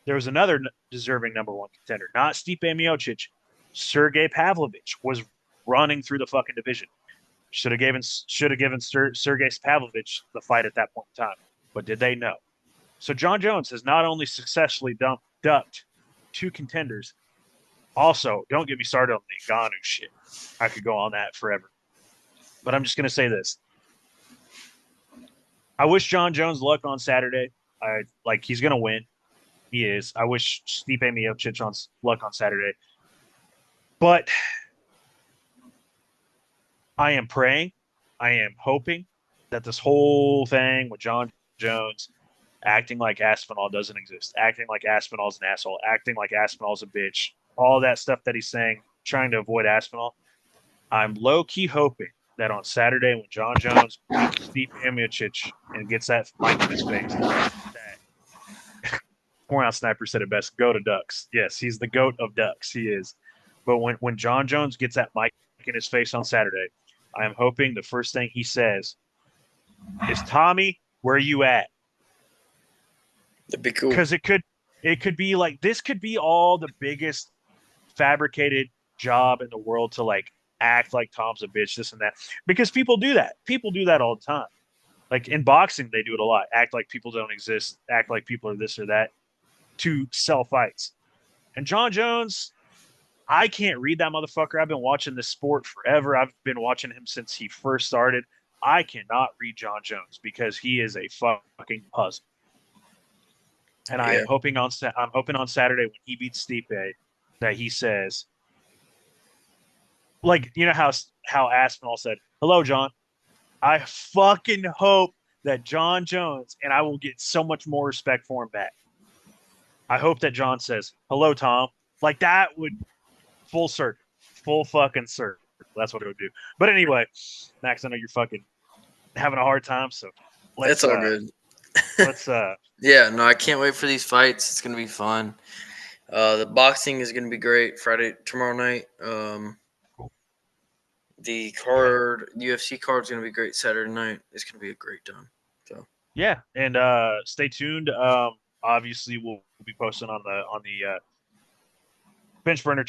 there was another deserving number one contender, not Stipe Miocic. Sergey Pavlovich was running through the fucking division. Should have given Sergey Pavlovich the fight at that point in time, but did they? No. So Jon Jones has not only successfully ducked 2 contenders, also don't get me started on the Ngannou shit. I could go on that forever. But I'm just going to say this. I wish Jon Jones luck on Saturday. He's going to win. He is. I wish Stipe Miocic luck on Saturday. But I am praying, I am hoping that this whole thing with Jon Jones acting like Aspinall doesn't exist, acting like Aspinall's an asshole, acting like Aspinall's a bitch, all that stuff that he's saying, trying to avoid Aspinall. I'm low-key hoping that on Saturday when Jon Jones beats Stipe Miocic and gets that mic in his face, that 4-ounce sniper said it best, go to Ducks. Yes, he's the GOAT of Ducks. He is. But when Jon Jones gets that mic in his face on Saturday, I am hoping the first thing he says is, Tommy, where you at? That'd be cool. Because it could be like, this could be all the biggest fabricated job in the world to like act like Tom's a bitch, this and that. Because people do that. People do that all the time. Like in boxing, they do it a lot. Act like people don't exist. Act like people are this or that to sell fights. And Jon Jones, I can't read that motherfucker. I've been watching this sport forever. I've been watching him since he first started. I cannot read John Jones because he is a fucking puzzle. And Yeah. I'm hoping on Saturday when he beats Stipe that he says, like, you know how Aspinall said, "Hello, John." I fucking hope that John Jones, and I will get so much more respect for him back. I hope that John says, "Hello, Tom." Like that would full circle, full fucking circle. That's what it would do. But anyway, Max, I know you're fucking having a hard time, so It's let's all uh good. let's Yeah, no, I can't wait for these fights. It's gonna be fun. The boxing is gonna be great tomorrow night. The yeah. card, UFC card is gonna be great Saturday night. It's gonna be a great time. So Yeah, and stay tuned. Obviously we'll be posting on the Bench Burner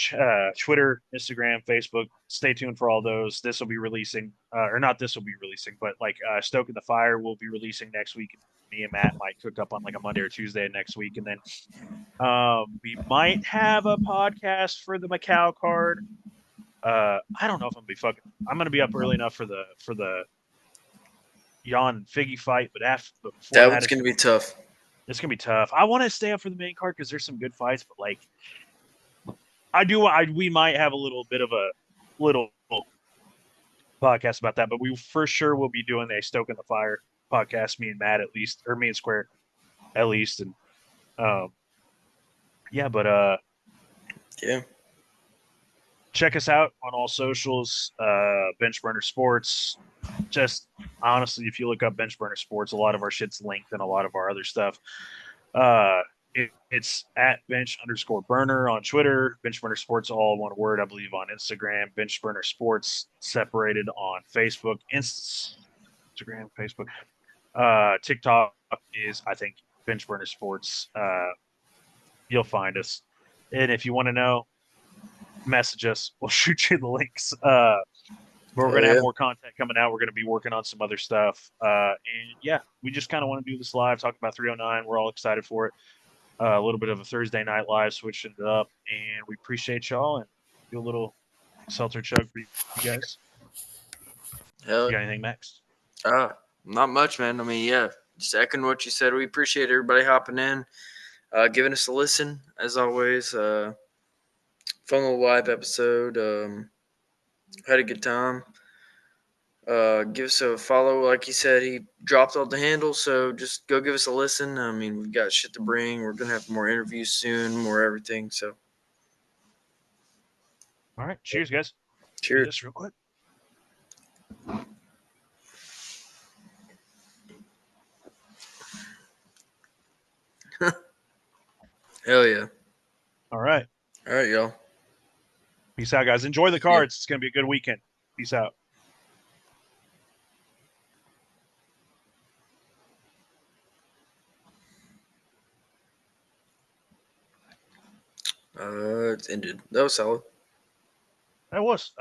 Twitter, Instagram, Facebook. Stay tuned for all those. This will be releasing, or not. This will be releasing, but like Stoking the Fire will be releasing next week. Me and Matt might cook up on like a Monday or Tuesday next week, and then we might have a podcast for the Macau card. I don't know if I'm gonna be fucking. I'm gonna be up early enough for the Jan Figgy fight, but before that that, one's gonna be tough. it's gonna be tough. I want to stay up for the main card because there's some good fights, but like I do, we might have a little bit of a little podcast about that, but we for sure will be doing a Stoke in the Fire podcast. Me and Matt at least, or me and Square at least, and um, yeah. But Yeah. check us out on all socials. Bench Burner Sports. Just honestly, if you look up Bench Burner Sports, a lot of our shit's linked and a lot of our other stuff. Uh, it's at bench_burner on Twitter, bench burner sports, all one word, I believe, on Instagram, bench burner sports separated on Facebook, Instagram, Facebook. TikTok is, I think, bench burner sports. You'll find us. And if you want to know, message us. We'll shoot you the links. But we're Oh going to have yeah. more content coming out. We're going to be working on some other stuff. And yeah, we just kind of want to do this live, talk about 309. We're all excited for it. A little bit of a Thursday night live, switching it up, and we appreciate y'all and do a little seltzer chug for you guys. You Hell. got anything, Max? Not much, man. I mean, yeah. Just echoing what you said. We appreciate everybody hopping in, giving us a listen as always. Fun little live episode. Had a good time. Give us a follow. Like he said, he dropped all the handles, so just go give us a listen. I mean, we've got shit to bring. We're gonna have more interviews soon, more everything. So, All right, cheers, guys. Do cheers. this real quick. Hell yeah! All right, All right, y'all. peace out, guys. Enjoy the Yeah. cards. It's gonna be a good weekend. Peace out. It's ended. That was solid. That was